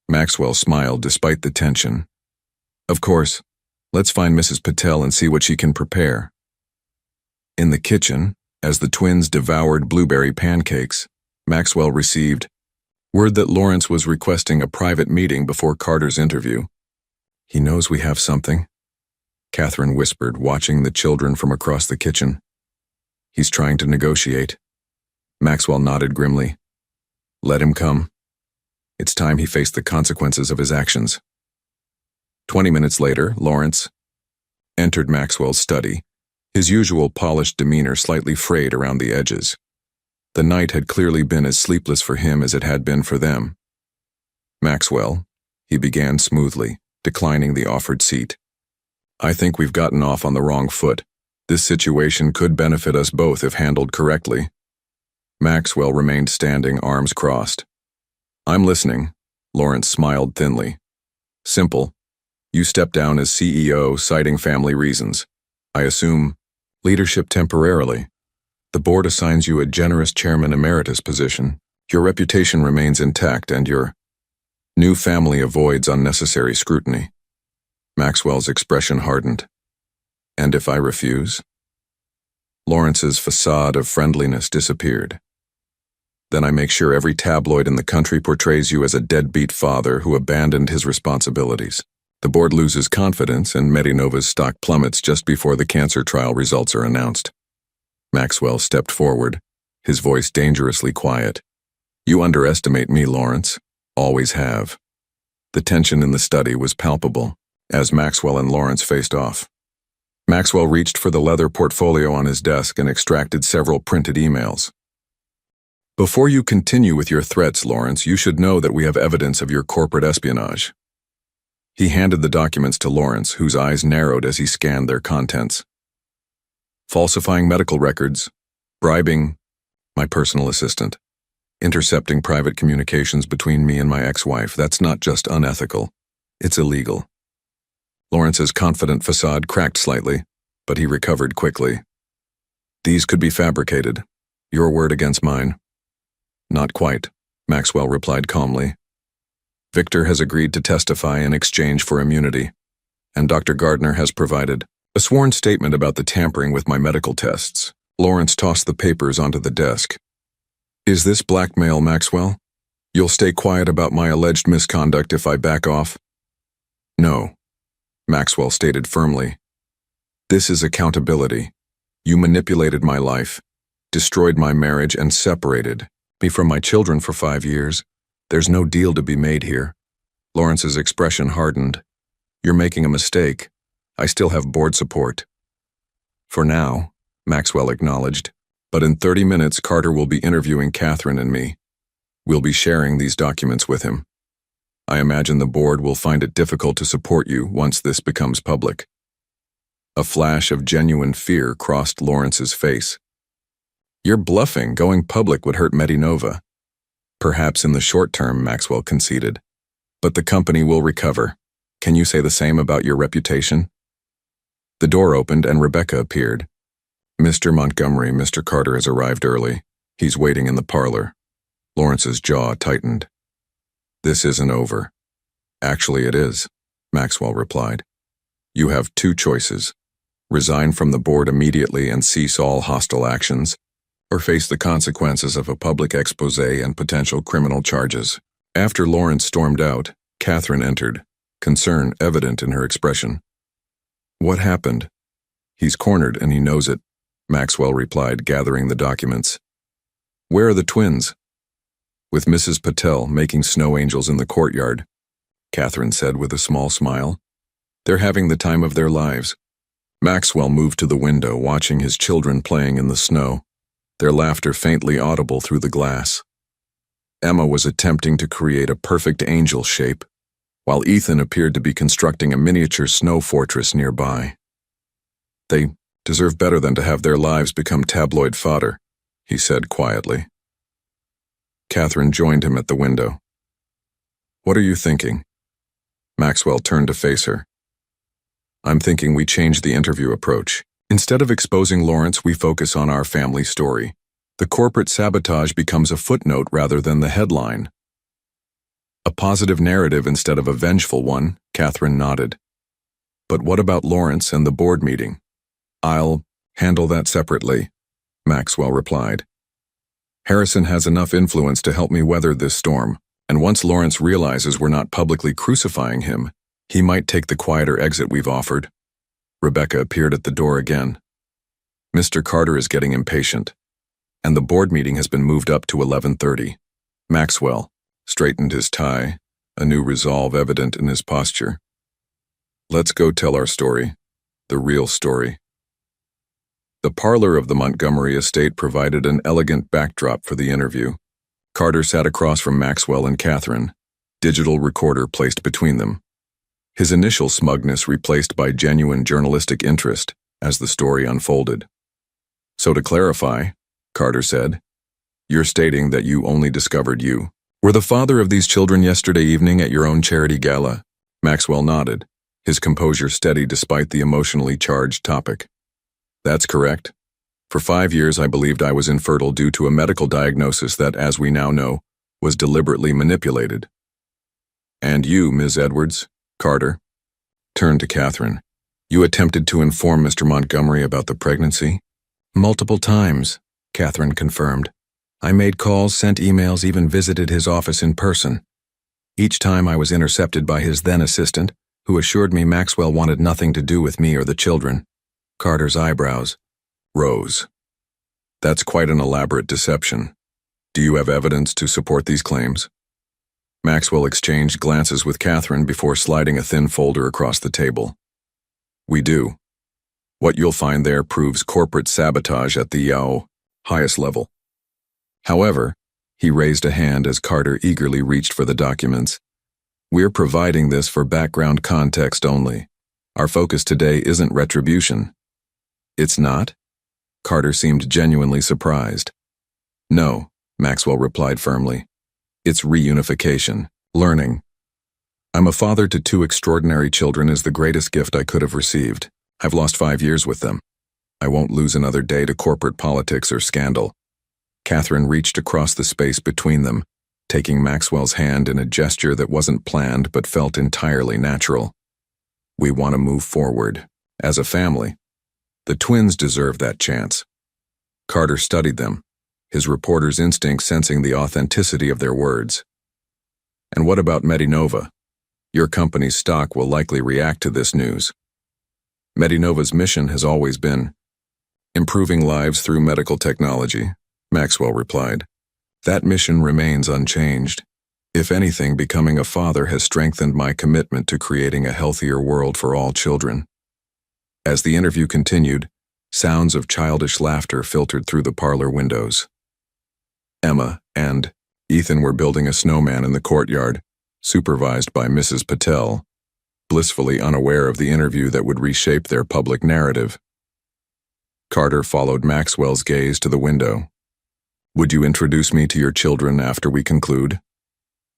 Maxwell smiled despite the tension. "Of course. Let's find Mrs. Patel and see what she can prepare." In the kitchen, as the twins devoured blueberry pancakes, Maxwell received word that Lawrence was requesting a private meeting before Carter's interview. "He knows we have something," Catherine whispered, watching the children from across the kitchen. "He's trying to negotiate." Maxwell nodded grimly. "Let him come. It's time he faced the consequences of his actions." 20 minutes later, Lawrence entered Maxwell's study, his usual polished demeanor slightly frayed around the edges. The night had clearly been as sleepless for him as it had been for them. "Maxwell," he began smoothly, declining the offered seat. "I think we've gotten off on the wrong foot. This situation could benefit us both if handled correctly." Maxwell remained standing, arms crossed. "I'm listening," Lawrence smiled thinly. "Simple. You step down as CEO, citing family reasons. I assume leadership temporarily. The board assigns you a generous chairman emeritus position. Your reputation remains intact and your new family avoids unnecessary scrutiny." Maxwell's expression hardened. "And if I refuse?" Lawrence's facade of friendliness disappeared. "Then I make sure every tabloid in the country portrays you as a deadbeat father who abandoned his responsibilities. The board loses confidence and Medinova's stock plummets just before the cancer trial results are announced." Maxwell stepped forward, his voice dangerously quiet. "You underestimate me, Lawrence. Always have." The tension in the study was palpable as Maxwell and Lawrence faced off. Maxwell reached for the leather portfolio on his desk and extracted several printed emails. "Before you continue with your threats, Lawrence, you should know that we have evidence of your corporate espionage." He handed the documents to Lawrence, whose eyes narrowed as he scanned their contents. "Falsifying medical records, bribing my personal assistant, intercepting private communications between me and my ex-wife. That's not just unethical, it's illegal." Lawrence's confident facade cracked slightly, but he recovered quickly. "These could be fabricated. Your word against mine." "Not quite," Maxwell replied calmly. "Victor has agreed to testify in exchange for immunity, and Dr. Gardner has provided a sworn statement about the tampering with my medical tests." Lawrence tossed the papers onto the desk. "Is this blackmail, Maxwell? You'll stay quiet about my alleged misconduct if I back off?" "No," Maxwell stated firmly. "This is accountability. You manipulated my life, destroyed my marriage, and separated me from my children for 5 years. There's no deal to be made here." Lawrence's expression hardened. "You're making a mistake. I still have board support." "For now," Maxwell acknowledged, "but in 30 minutes Carter will be interviewing Catherine and me. We'll be sharing these documents with him. I imagine the board will find it difficult to support you once this becomes public. A flash of genuine fear crossed Lawrence's face. You're bluffing. Going public would hurt Medinova. Perhaps in the short term, Maxwell conceded. But the company will recover. Can you say the same about your reputation? The door opened and Rebecca appeared. Mr. Montgomery, Mr. Carter has arrived early. He's waiting in the parlor. Lawrence's jaw tightened. This isn't over. Actually, it is, Maxwell replied. You have two choices. Resign from the board immediately and cease all hostile actions, or face the consequences of a public expose and potential criminal charges. After Lawrence stormed out, Catherine entered, concern evident in her expression. What happened? He's cornered and he knows it, Maxwell replied, gathering the documents. Where are the twins? With Mrs. Patel making snow angels in the courtyard, Catherine said with a small smile. They're having the time of their lives. Maxwell moved to the window, watching his children playing in the snow, their laughter faintly audible through the glass. Emma was attempting to create a perfect angel shape, while Ethan appeared to be constructing a miniature snow fortress nearby. They deserve better than to have their lives become tabloid fodder, he said quietly. Catherine joined him at the window. What are you thinking? Maxwell turned to face her. I'm thinking we change the interview approach. Instead of exposing Lawrence, we focus on our family story. The corporate sabotage becomes a footnote rather than the headline. A positive narrative instead of a vengeful one, Catherine nodded. But what about Lawrence and the board meeting? I'll handle that separately, Maxwell replied. Harrison has enough influence to help me weather this storm, and once Lawrence realizes we're not publicly crucifying him, he might take the quieter exit we've offered. Rebecca appeared at the door again. Mr. Carter is getting impatient, and the board meeting has been moved up to 11:30. Maxwell straightened his tie, a new resolve evident in his posture. Let's go tell our story, the real story. The parlor of the Montgomery estate provided an elegant backdrop for the interview. Carter sat across from Maxwell and Catherine, digital recorder placed between them. His initial smugness replaced by genuine journalistic interest as the story unfolded. So to clarify, Carter said, you're stating that you only discovered you were the father of these children yesterday evening at your own charity gala. Maxwell nodded, his composure steady despite the emotionally charged topic. That's correct. For 5 years I believed I was infertile due to a medical diagnosis that, as we now know, was deliberately manipulated. And you, Ms. Edwards, Carter, turned to Catherine. You attempted to inform Mr. Montgomery about the pregnancy? Multiple times, Catherine confirmed. I made calls, sent emails, even visited his office in person. Each time I was intercepted by his then-assistant, who assured me Maxwell wanted nothing to do with me or the children. Carter's eyebrows rose. That's quite an elaborate deception. Do you have evidence to support these claims? Maxwell exchanged glances with Catherine before sliding a thin folder across the table. We do. What you'll find there proves corporate sabotage at the highest level. However, he raised a hand as Carter eagerly reached for the documents. We're providing this for background context only. Our focus today isn't retribution. It's not? Carter seemed genuinely surprised. No, Maxwell replied firmly. It's reunification, learning. I'm a father to 2 extraordinary children is the greatest gift I could have received. I've lost 5 years with them. I won't lose another day to corporate politics or scandal. Catherine reached across the space between them, taking Maxwell's hand in a gesture that wasn't planned but felt entirely natural. We want to move forward, as a family. The twins deserve that chance. Carter studied them, his reporter's instinct sensing the authenticity of their words. And what about Medinova? Your company's stock will likely react to this news. Medinova's mission has always been improving lives through medical technology, Maxwell replied. That mission remains unchanged. If anything, becoming a father has strengthened my commitment to creating a healthier world for all children. As the interview continued, sounds of childish laughter filtered through the parlor windows. Emma and Ethan were building a snowman in the courtyard, supervised by Mrs. Patel, blissfully unaware of the interview that would reshape their public narrative. Carter followed Maxwell's gaze to the window. "Would you introduce me to your children after we conclude?"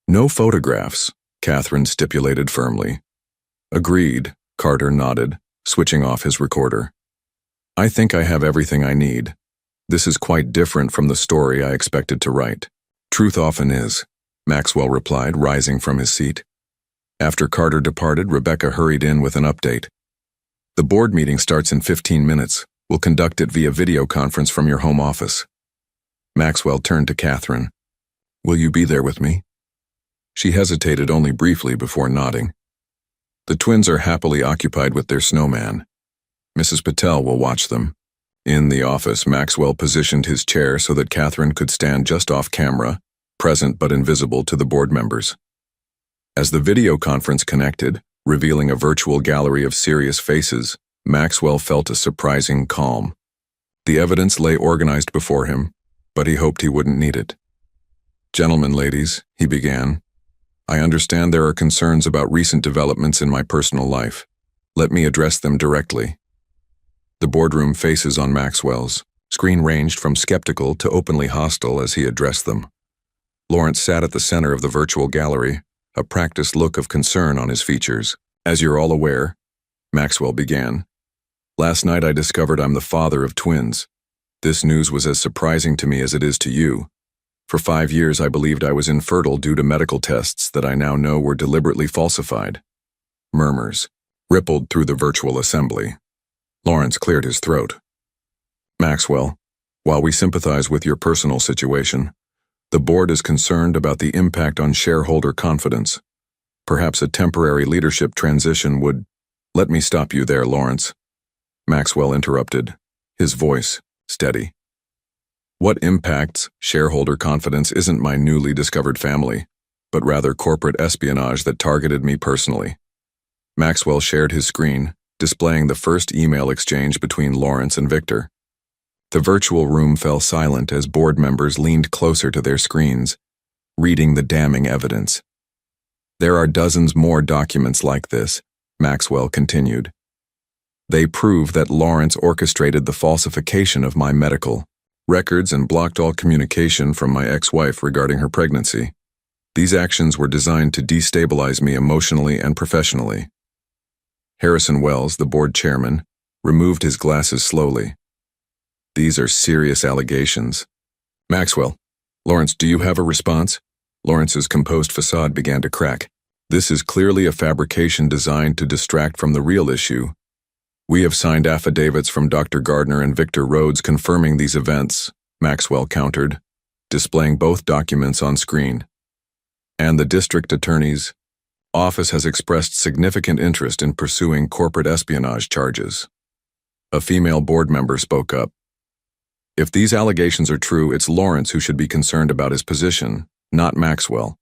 "No photographs," Catherine stipulated firmly. "Agreed," Carter nodded, switching off his recorder. "I think I have everything I need. This is quite different from the story I expected to write." "Truth often is," Maxwell replied, rising from his seat. After Carter departed, Rebecca hurried in with an update. "The board meeting starts in 15 minutes. We'll conduct it via video conference from your home office." Maxwell turned to Catherine. "Will you be there with me?" She hesitated only briefly before nodding. The twins are happily occupied with their snowman. Mrs. Patel will watch them. In the office, Maxwell positioned his chair so that Catherine could stand just off camera, present but invisible to the board members. As the video conference connected, revealing a virtual gallery of serious faces, Maxwell felt a surprising calm. The evidence lay organized before him, but he hoped he wouldn't need it. "Gentlemen, ladies," he began, "I understand there are concerns about recent developments in my personal life. Let me address them directly." The boardroom faces on Maxwell's screen ranged from skeptical to openly hostile as he addressed them. Lawrence sat at the center of the virtual gallery, a practiced look of concern on his features. "As you're all aware," Maxwell began, "last night I discovered I'm the father of twins. This news was as surprising to me as it is to you. For 5 years I believed I was infertile due to medical tests that I now know were deliberately falsified." Murmurs rippled through the virtual assembly. Lawrence cleared his throat. "Maxwell, while we sympathize with your personal situation, the board is concerned about the impact on shareholder confidence. Perhaps a temporary leadership transition would—" "Let me stop you there, Lawrence," Maxwell interrupted, his voice steady. "What impacts shareholder confidence isn't my newly discovered family, but rather corporate espionage that targeted me personally." Maxwell shared his screen, displaying the first email exchange between Lawrence and Victor. The virtual room fell silent as board members leaned closer to their screens, reading the damning evidence. "There are dozens more documents like this," Maxwell continued. "They prove that Lawrence orchestrated the falsification of my medical records and blocked all communication from my ex-wife regarding her pregnancy. These actions were designed to destabilize me emotionally and professionally." Harrison Wells, the board chairman, removed his glasses slowly. "These are serious allegations." "Maxwell, Lawrence, do you have a response?" Lawrence's composed facade began to crack. "This is clearly a fabrication designed to distract from the real issue. We have signed affidavits from Dr. Gardner and Victor Rhodes confirming these events," Maxwell countered, displaying both documents on screen. "And the district attorney's office has expressed significant interest in pursuing corporate espionage charges." A female board member spoke up. "If these allegations are true, it's Lawrence who should be concerned about his position, not Maxwell."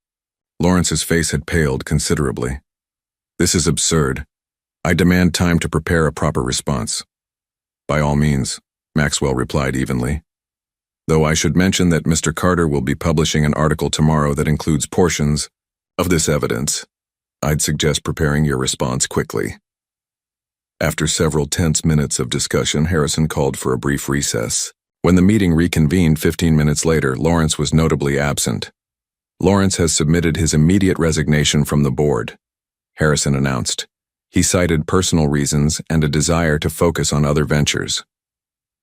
Lawrence's face had paled considerably. "This is absurd. I demand time to prepare a proper response." "By all means," Maxwell replied evenly. "Though I should mention that Mr. Carter will be publishing an article tomorrow that includes portions of this evidence. I'd suggest preparing your response quickly." After several tense minutes of discussion, Harrison called for a brief recess. When the meeting reconvened 15 minutes later, Lawrence was notably absent. "Lawrence has submitted his immediate resignation from the board," Harrison announced. He cited personal reasons and a desire to focus on other ventures.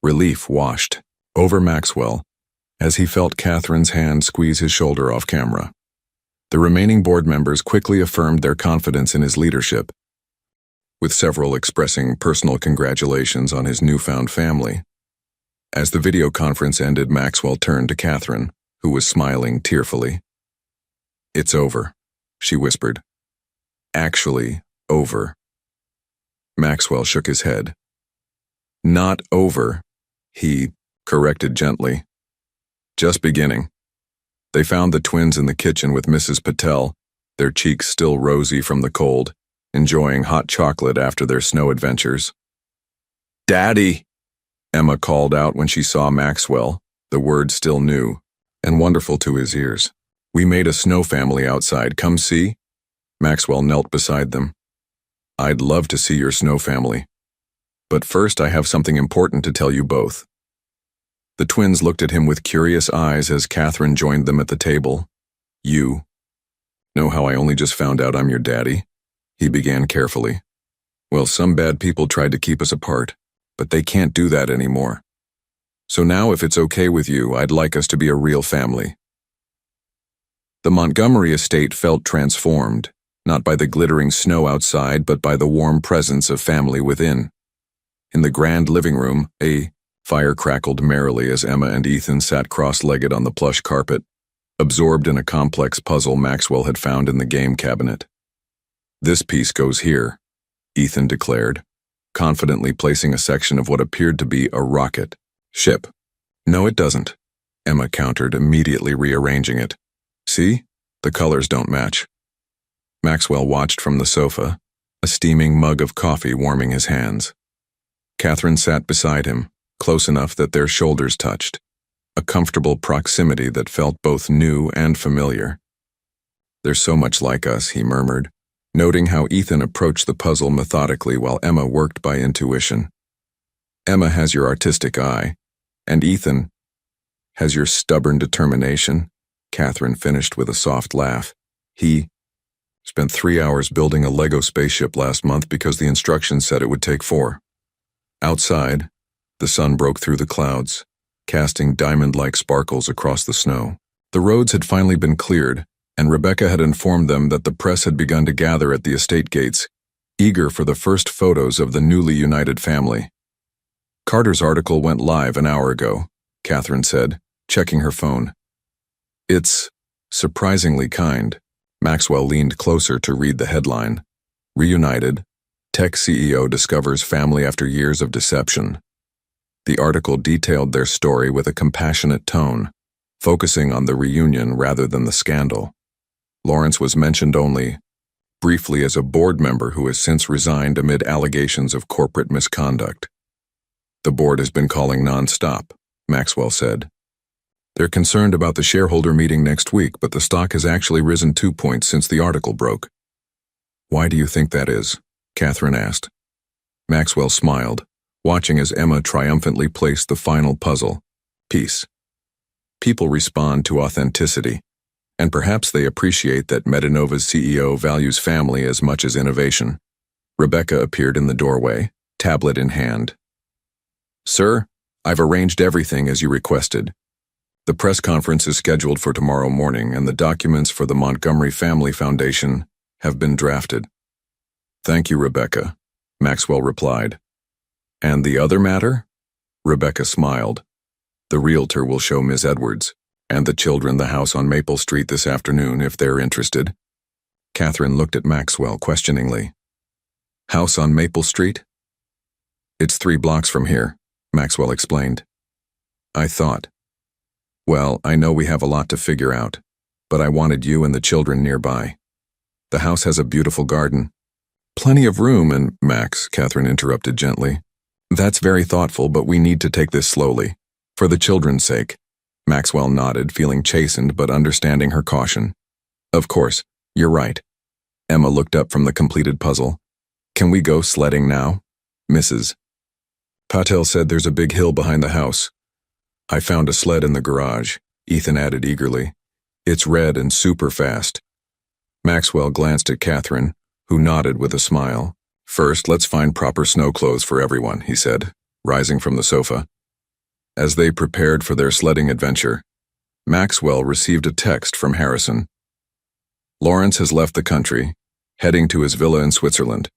Relief washed over Maxwell as he felt Catherine's hand squeeze his shoulder off camera. The remaining board members quickly affirmed their confidence in his leadership, with several expressing personal congratulations on his newfound family. As the video conference ended, Maxwell turned to Catherine, who was smiling tearfully. "It's over," she whispered. "Actually, over." Maxwell shook his head. "Not over," he corrected gently. "Just beginning." They found the twins in the kitchen with Mrs. Patel, their cheeks still rosy from the cold, enjoying hot chocolate after their snow adventures. "Daddy!" Emma called out when she saw Maxwell, the word still new and wonderful to his ears. We made a snow family outside. Come see? Maxwell knelt beside them. I'd love to see your snow family. But first I have something important to tell you both. The twins looked at him with curious eyes as Catherine joined them at the table. You know how I only just found out I'm your daddy? He began carefully. Well, some bad people tried to keep us apart, but they can't do that anymore. So now, if it's okay with you, I'd like us to be a real family. The Montgomery estate felt transformed, not by the glittering snow outside, but by the warm presence of family within. In the grand living room, a fire crackled merrily as Emma and Ethan sat cross-legged on the plush carpet, absorbed in a complex puzzle Maxwell had found in the game cabinet. This piece goes here, Ethan declared, confidently placing a section of what appeared to be a rocket ship. No, it doesn't, Emma countered, immediately rearranging it. See? The colors don't match. Maxwell watched from the sofa, a steaming mug of coffee warming his hands. Catherine sat beside him, close enough that their shoulders touched, a comfortable proximity that felt both new and familiar. They're so much like us, he murmured, noting how Ethan approached the puzzle methodically while Emma worked by intuition. Emma has your artistic eye, and Ethan has your stubborn determination, Catherine finished with a soft laugh. He spent 3 hours building a Lego spaceship last month because the instructions said it would take 4. Outside, the sun broke through the clouds, casting diamond-like sparkles across the snow. The roads had finally been cleared, and Rebecca had informed them that the press had begun to gather at the estate gates, eager for the first photos of the newly united family. Carter's article went live an hour ago, Catherine said, checking her phone. It's surprisingly kind. Maxwell leaned closer to read the headline. Reunited, Tech CEO discovers family after years of deception. The article detailed their story with a compassionate tone, focusing on the reunion rather than the scandal. Lawrence was mentioned only briefly as a board member who has since resigned amid allegations of corporate misconduct. The board has been calling non-stop, Maxwell said. They're concerned about the shareholder meeting next week, but the stock has actually risen 2 points since the article broke. Why do you think that is? Catherine asked. Maxwell smiled, watching as Emma triumphantly placed the final puzzle piece. People respond to authenticity, and perhaps they appreciate that Metanova's CEO values family as much as innovation. Rebecca appeared in the doorway, tablet in hand. Sir, I've arranged everything as you requested. The press conference is scheduled for tomorrow morning, and the documents for the Montgomery Family Foundation have been drafted. Thank you, Rebecca, Maxwell replied. And the other matter? Rebecca smiled. The realtor will show Ms. Edwards and the children the house on Maple Street this afternoon if they're interested. Catherine looked at Maxwell questioningly. House on Maple Street? It's 3 blocks from here, Maxwell explained. I thought. Well, I know we have a lot to figure out, but I wanted you and the children nearby. The house has a beautiful garden. Plenty of room and, Max, Catherine interrupted gently. That's very thoughtful, but we need to take this slowly. For the children's sake. Maxwell nodded, feeling chastened but understanding her caution. Of course, you're right. Emma looked up from the completed puzzle. Can we go sledding now? Mrs. Patel said there's a big hill behind the house. I found a sled in the garage, Ethan added eagerly. It's red and super fast. Maxwell glanced at Catherine, who nodded with a smile. First, let's find proper snow clothes for everyone, he said, rising from the sofa. As they prepared for their sledding adventure, Maxwell received a text from Harrison. Lawrence has left the country, heading to his villa in Switzerland.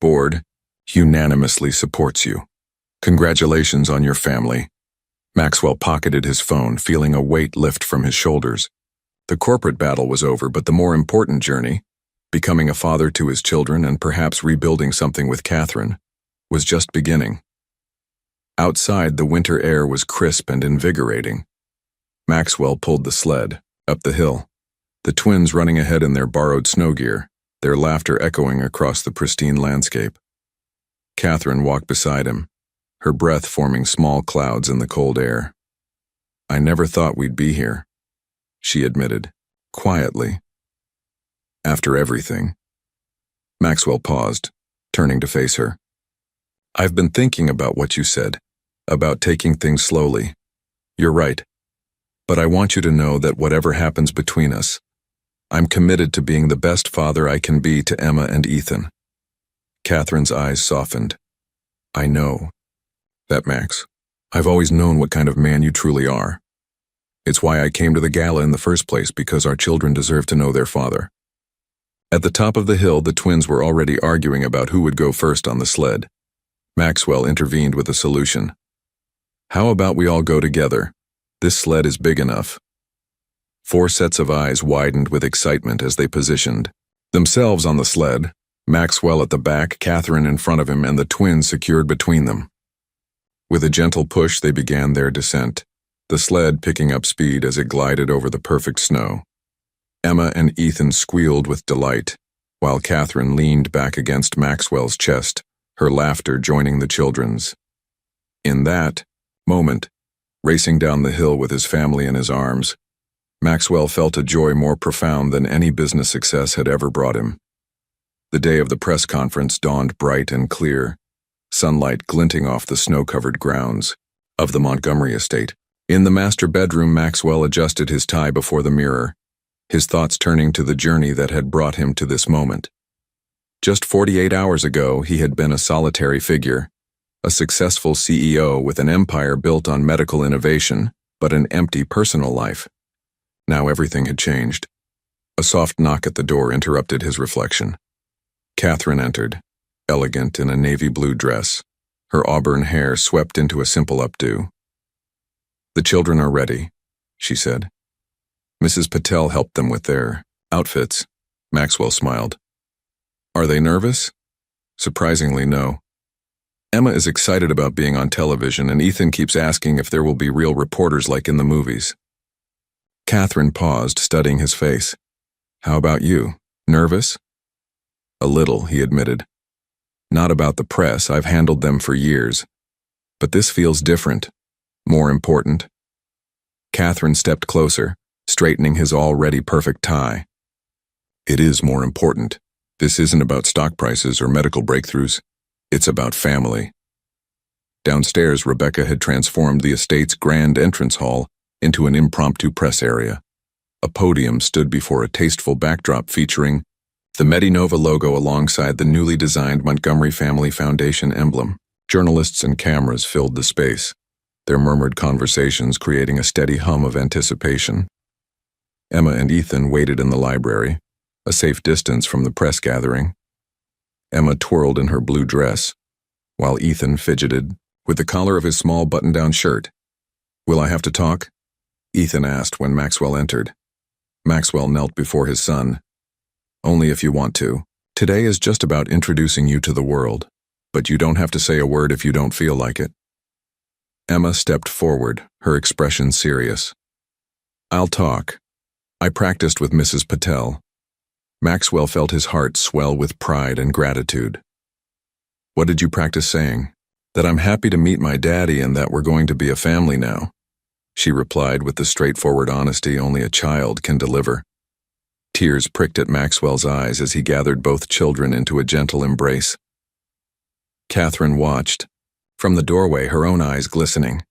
Board unanimously supports you. Congratulations on your family. Maxwell pocketed his phone, feeling a weight lift from his shoulders. The corporate battle was over, but the more important journey, becoming a father to his children and perhaps rebuilding something with Catherine, was just beginning. Outside, the winter air was crisp and invigorating. Maxwell pulled the sled up the hill, the twins running ahead in their borrowed snow gear, their laughter echoing across the pristine landscape. Catherine walked beside him, her breath forming small clouds in the cold air. I never thought we'd be here, she admitted, quietly. After everything. Maxwell paused, turning to face her. I've been thinking about what you said, about taking things slowly. You're right. But I want you to know that whatever happens between us, I'm committed to being the best father I can be to Emma and Ethan. Catherine's eyes softened. I know. That, Max. I've always known what kind of man you truly are. It's why I came to the gala in the first place, because our children deserve to know their father. At the top of the hill, the twins were already arguing about who would go first on the sled. Maxwell intervened with a solution. How about we all go together? This sled is big enough. 4 sets of eyes widened with excitement as they positioned themselves on the sled, Maxwell at the back, Catherine in front of him, and the twins secured between them. With a gentle push, they began their descent, the sled picking up speed as it glided over the perfect snow. Emma and Ethan squealed with delight, while Catherine leaned back against Maxwell's chest, her laughter joining the children's. In that moment, racing down the hill with his family in his arms, Maxwell felt a joy more profound than any business success had ever brought him. The day of the press conference dawned bright and clear, sunlight glinting off the snow-covered grounds of the Montgomery estate. In the master bedroom, Maxwell adjusted his tie before the mirror, his thoughts turning to the journey that had brought him to this moment. Just 48 hours ago, he had been a solitary figure, a successful CEO with an empire built on medical innovation, but an empty personal life. Now everything had changed. A soft knock at the door interrupted his reflection. Catherine entered, elegant in a navy blue dress, her auburn hair swept into a simple updo. The children are ready, she said. Mrs. Patel helped them with their outfits. Maxwell smiled. Are they nervous? Surprisingly, no. Emma is excited about being on television, and Ethan keeps asking if there will be real reporters like in the movies. Catherine paused, studying his face. How about you? Nervous? A little, he admitted. Not about the press, I've handled them for years. But this feels different, more important. Catherine stepped closer, straightening his already perfect tie. It is more important. This isn't about stock prices or medical breakthroughs. It's about family. Downstairs, Rebecca had transformed the estate's grand entrance hall into an impromptu press area. A podium stood before a tasteful backdrop featuring the Medinova logo alongside the newly designed Montgomery Family Foundation emblem. Journalists and cameras filled the space, their murmured conversations creating a steady hum of anticipation. Emma and Ethan waited in the library, a safe distance from the press gathering. Emma twirled in her blue dress, while Ethan fidgeted with the collar of his small button-down shirt. Will I have to talk? Ethan asked when Maxwell entered. Maxwell knelt before his son. Only if you want to. Today is just about introducing you to the world, but you don't have to say a word if you don't feel like it. Emma stepped forward, her expression serious. I'll talk. I practiced with Mrs. Patel. Maxwell felt his heart swell with pride and gratitude. What did you practice saying? That I'm happy to meet my daddy and that we're going to be a family now, she replied with the straightforward honesty only a child can deliver. Tears pricked at Maxwell's eyes as he gathered both children into a gentle embrace. Catherine watched, from the doorway, her own eyes glistening.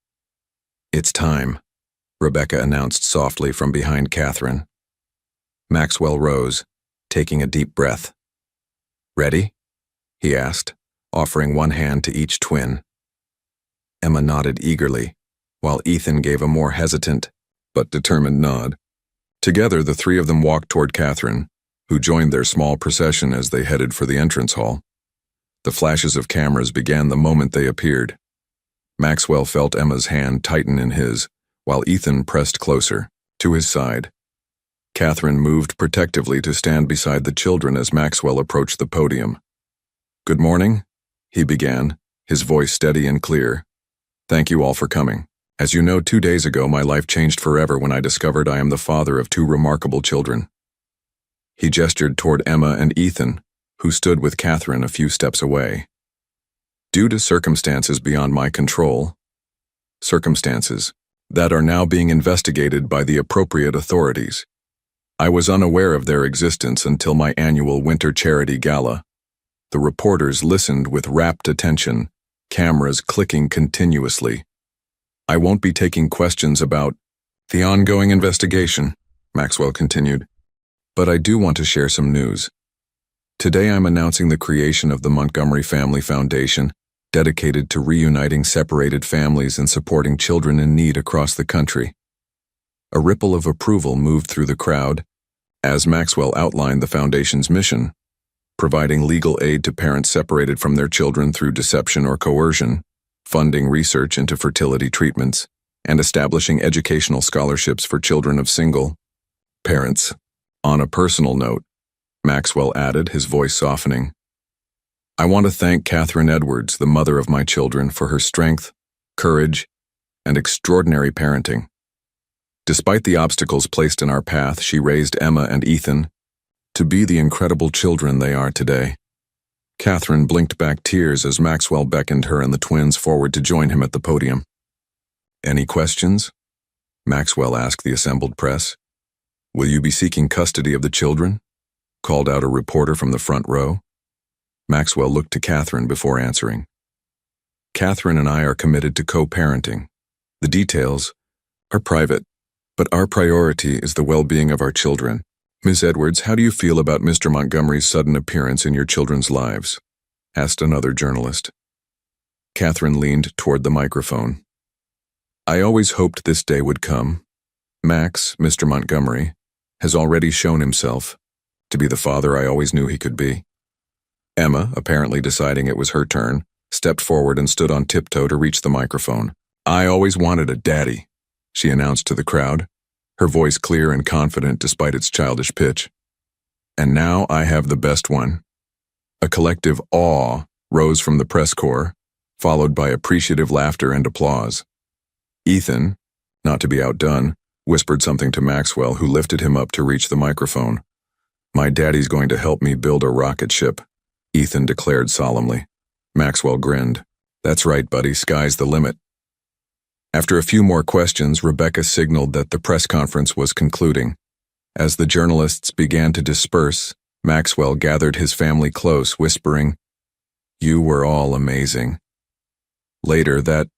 It's time, Rebecca announced softly from behind Catherine. Maxwell rose, taking a deep breath. Ready? He asked, offering one hand to each twin. Emma nodded eagerly, while Ethan gave a more hesitant but determined nod. Together, the three of them walked toward Catherine, who joined their small procession as they headed for the entrance hall. The flashes of cameras began the moment they appeared. Maxwell felt Emma's hand tighten in his, while Ethan pressed closer, to his side. Catherine moved protectively to stand beside the children as Maxwell approached the podium. Good morning, he began, his voice steady and clear. Thank you all for coming. As you know, 2 days ago, my life changed forever when I discovered I am the father of 2 remarkable children. He gestured toward Emma and Ethan, who stood with Catherine a few steps away. Due to circumstances beyond my control, circumstances that are now being investigated by the appropriate authorities, I was unaware of their existence until my annual winter charity gala. The reporters listened with rapt attention, cameras clicking continuously. I won't be taking questions about the ongoing investigation, Maxwell continued, but I do want to share some news. Today I'm announcing the creation of the Montgomery Family Foundation, dedicated to reuniting separated families and supporting children in need across the country. A ripple of approval moved through the crowd as Maxwell outlined the foundation's mission, providing legal aid to parents separated from their children through deception or coercion, funding research into fertility treatments, and establishing educational scholarships for children of single parents. On a personal note, Maxwell added, his voice softening, I want to thank Catherine Edwards, the mother of my children, for her strength, courage, and extraordinary parenting. Despite the obstacles placed in our path, she raised Emma and Ethan to be the incredible children they are today. Catherine blinked back tears as Maxwell beckoned her and the twins forward to join him at the podium. Any questions? Maxwell asked the assembled press. Will you be seeking custody of the children? Called out a reporter from the front row. Maxwell looked to Catherine before answering. Catherine and I are committed to co-parenting. The details are private, but our priority is the well-being of our children. Ms. Edwards, how do you feel about Mr. Montgomery's sudden appearance in your children's lives? Asked another journalist. Catherine leaned toward the microphone. I always hoped this day would come. Max, Mr. Montgomery, has already shown himself to be the father I always knew he could be. Emma, apparently deciding it was her turn, stepped forward and stood on tiptoe to reach the microphone. I always wanted a daddy, she announced to the crowd, her voice clear and confident despite its childish pitch. And now I have the best one. A collective awe rose from the press corps, followed by appreciative laughter and applause. Ethan, not to be outdone, whispered something to Maxwell, who lifted him up to reach the microphone. My daddy's going to help me build a rocket ship, Ethan declared solemnly. Maxwell grinned. That's right, buddy, sky's the limit. After a few more questions, Rebecca signaled that the press conference was concluding. As the journalists began to disperse, Maxwell gathered his family close, whispering, You were all amazing. Later that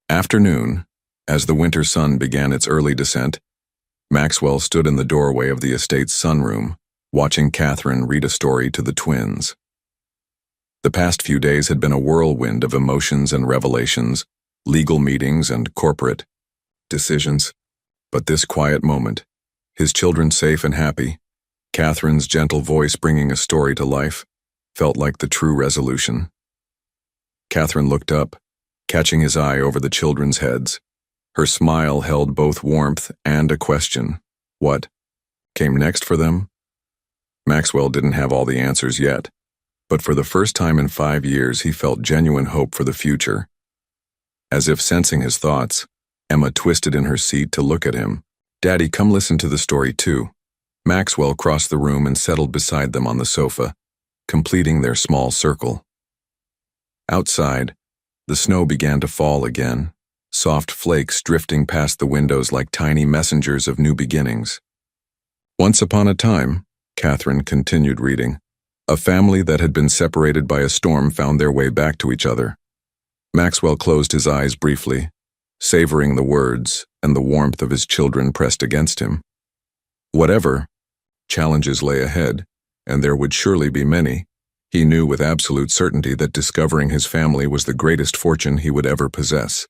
afternoon, as the winter sun began its early descent, Maxwell stood in the doorway of the estate's sunroom, watching Catherine read a story to the twins. The past few days had been a whirlwind of emotions and revelations, legal meetings and corporate decisions. But this quiet moment, his children safe and happy, Catherine's gentle voice bringing a story to life, felt like the true resolution. Catherine looked up, catching his eye over the children's heads. Her smile held both warmth and a question. What came next for them? Maxwell didn't have all the answers yet, but for the first time in 5 years he felt genuine hope for the future. As if sensing his thoughts, Emma twisted in her seat to look at him. Daddy, come listen to the story too. Maxwell crossed the room and settled beside them on the sofa, completing their small circle. Outside, the snow began to fall again, soft flakes drifting past the windows like tiny messengers of new beginnings. Once upon a time, Catherine continued reading, a family that had been separated by a storm found their way back to each other. Maxwell closed his eyes briefly, savoring the words and the warmth of his children pressed against him. Whatever challenges lay ahead, and there would surely be many, he knew with absolute certainty that discovering his family was the greatest fortune he would ever possess.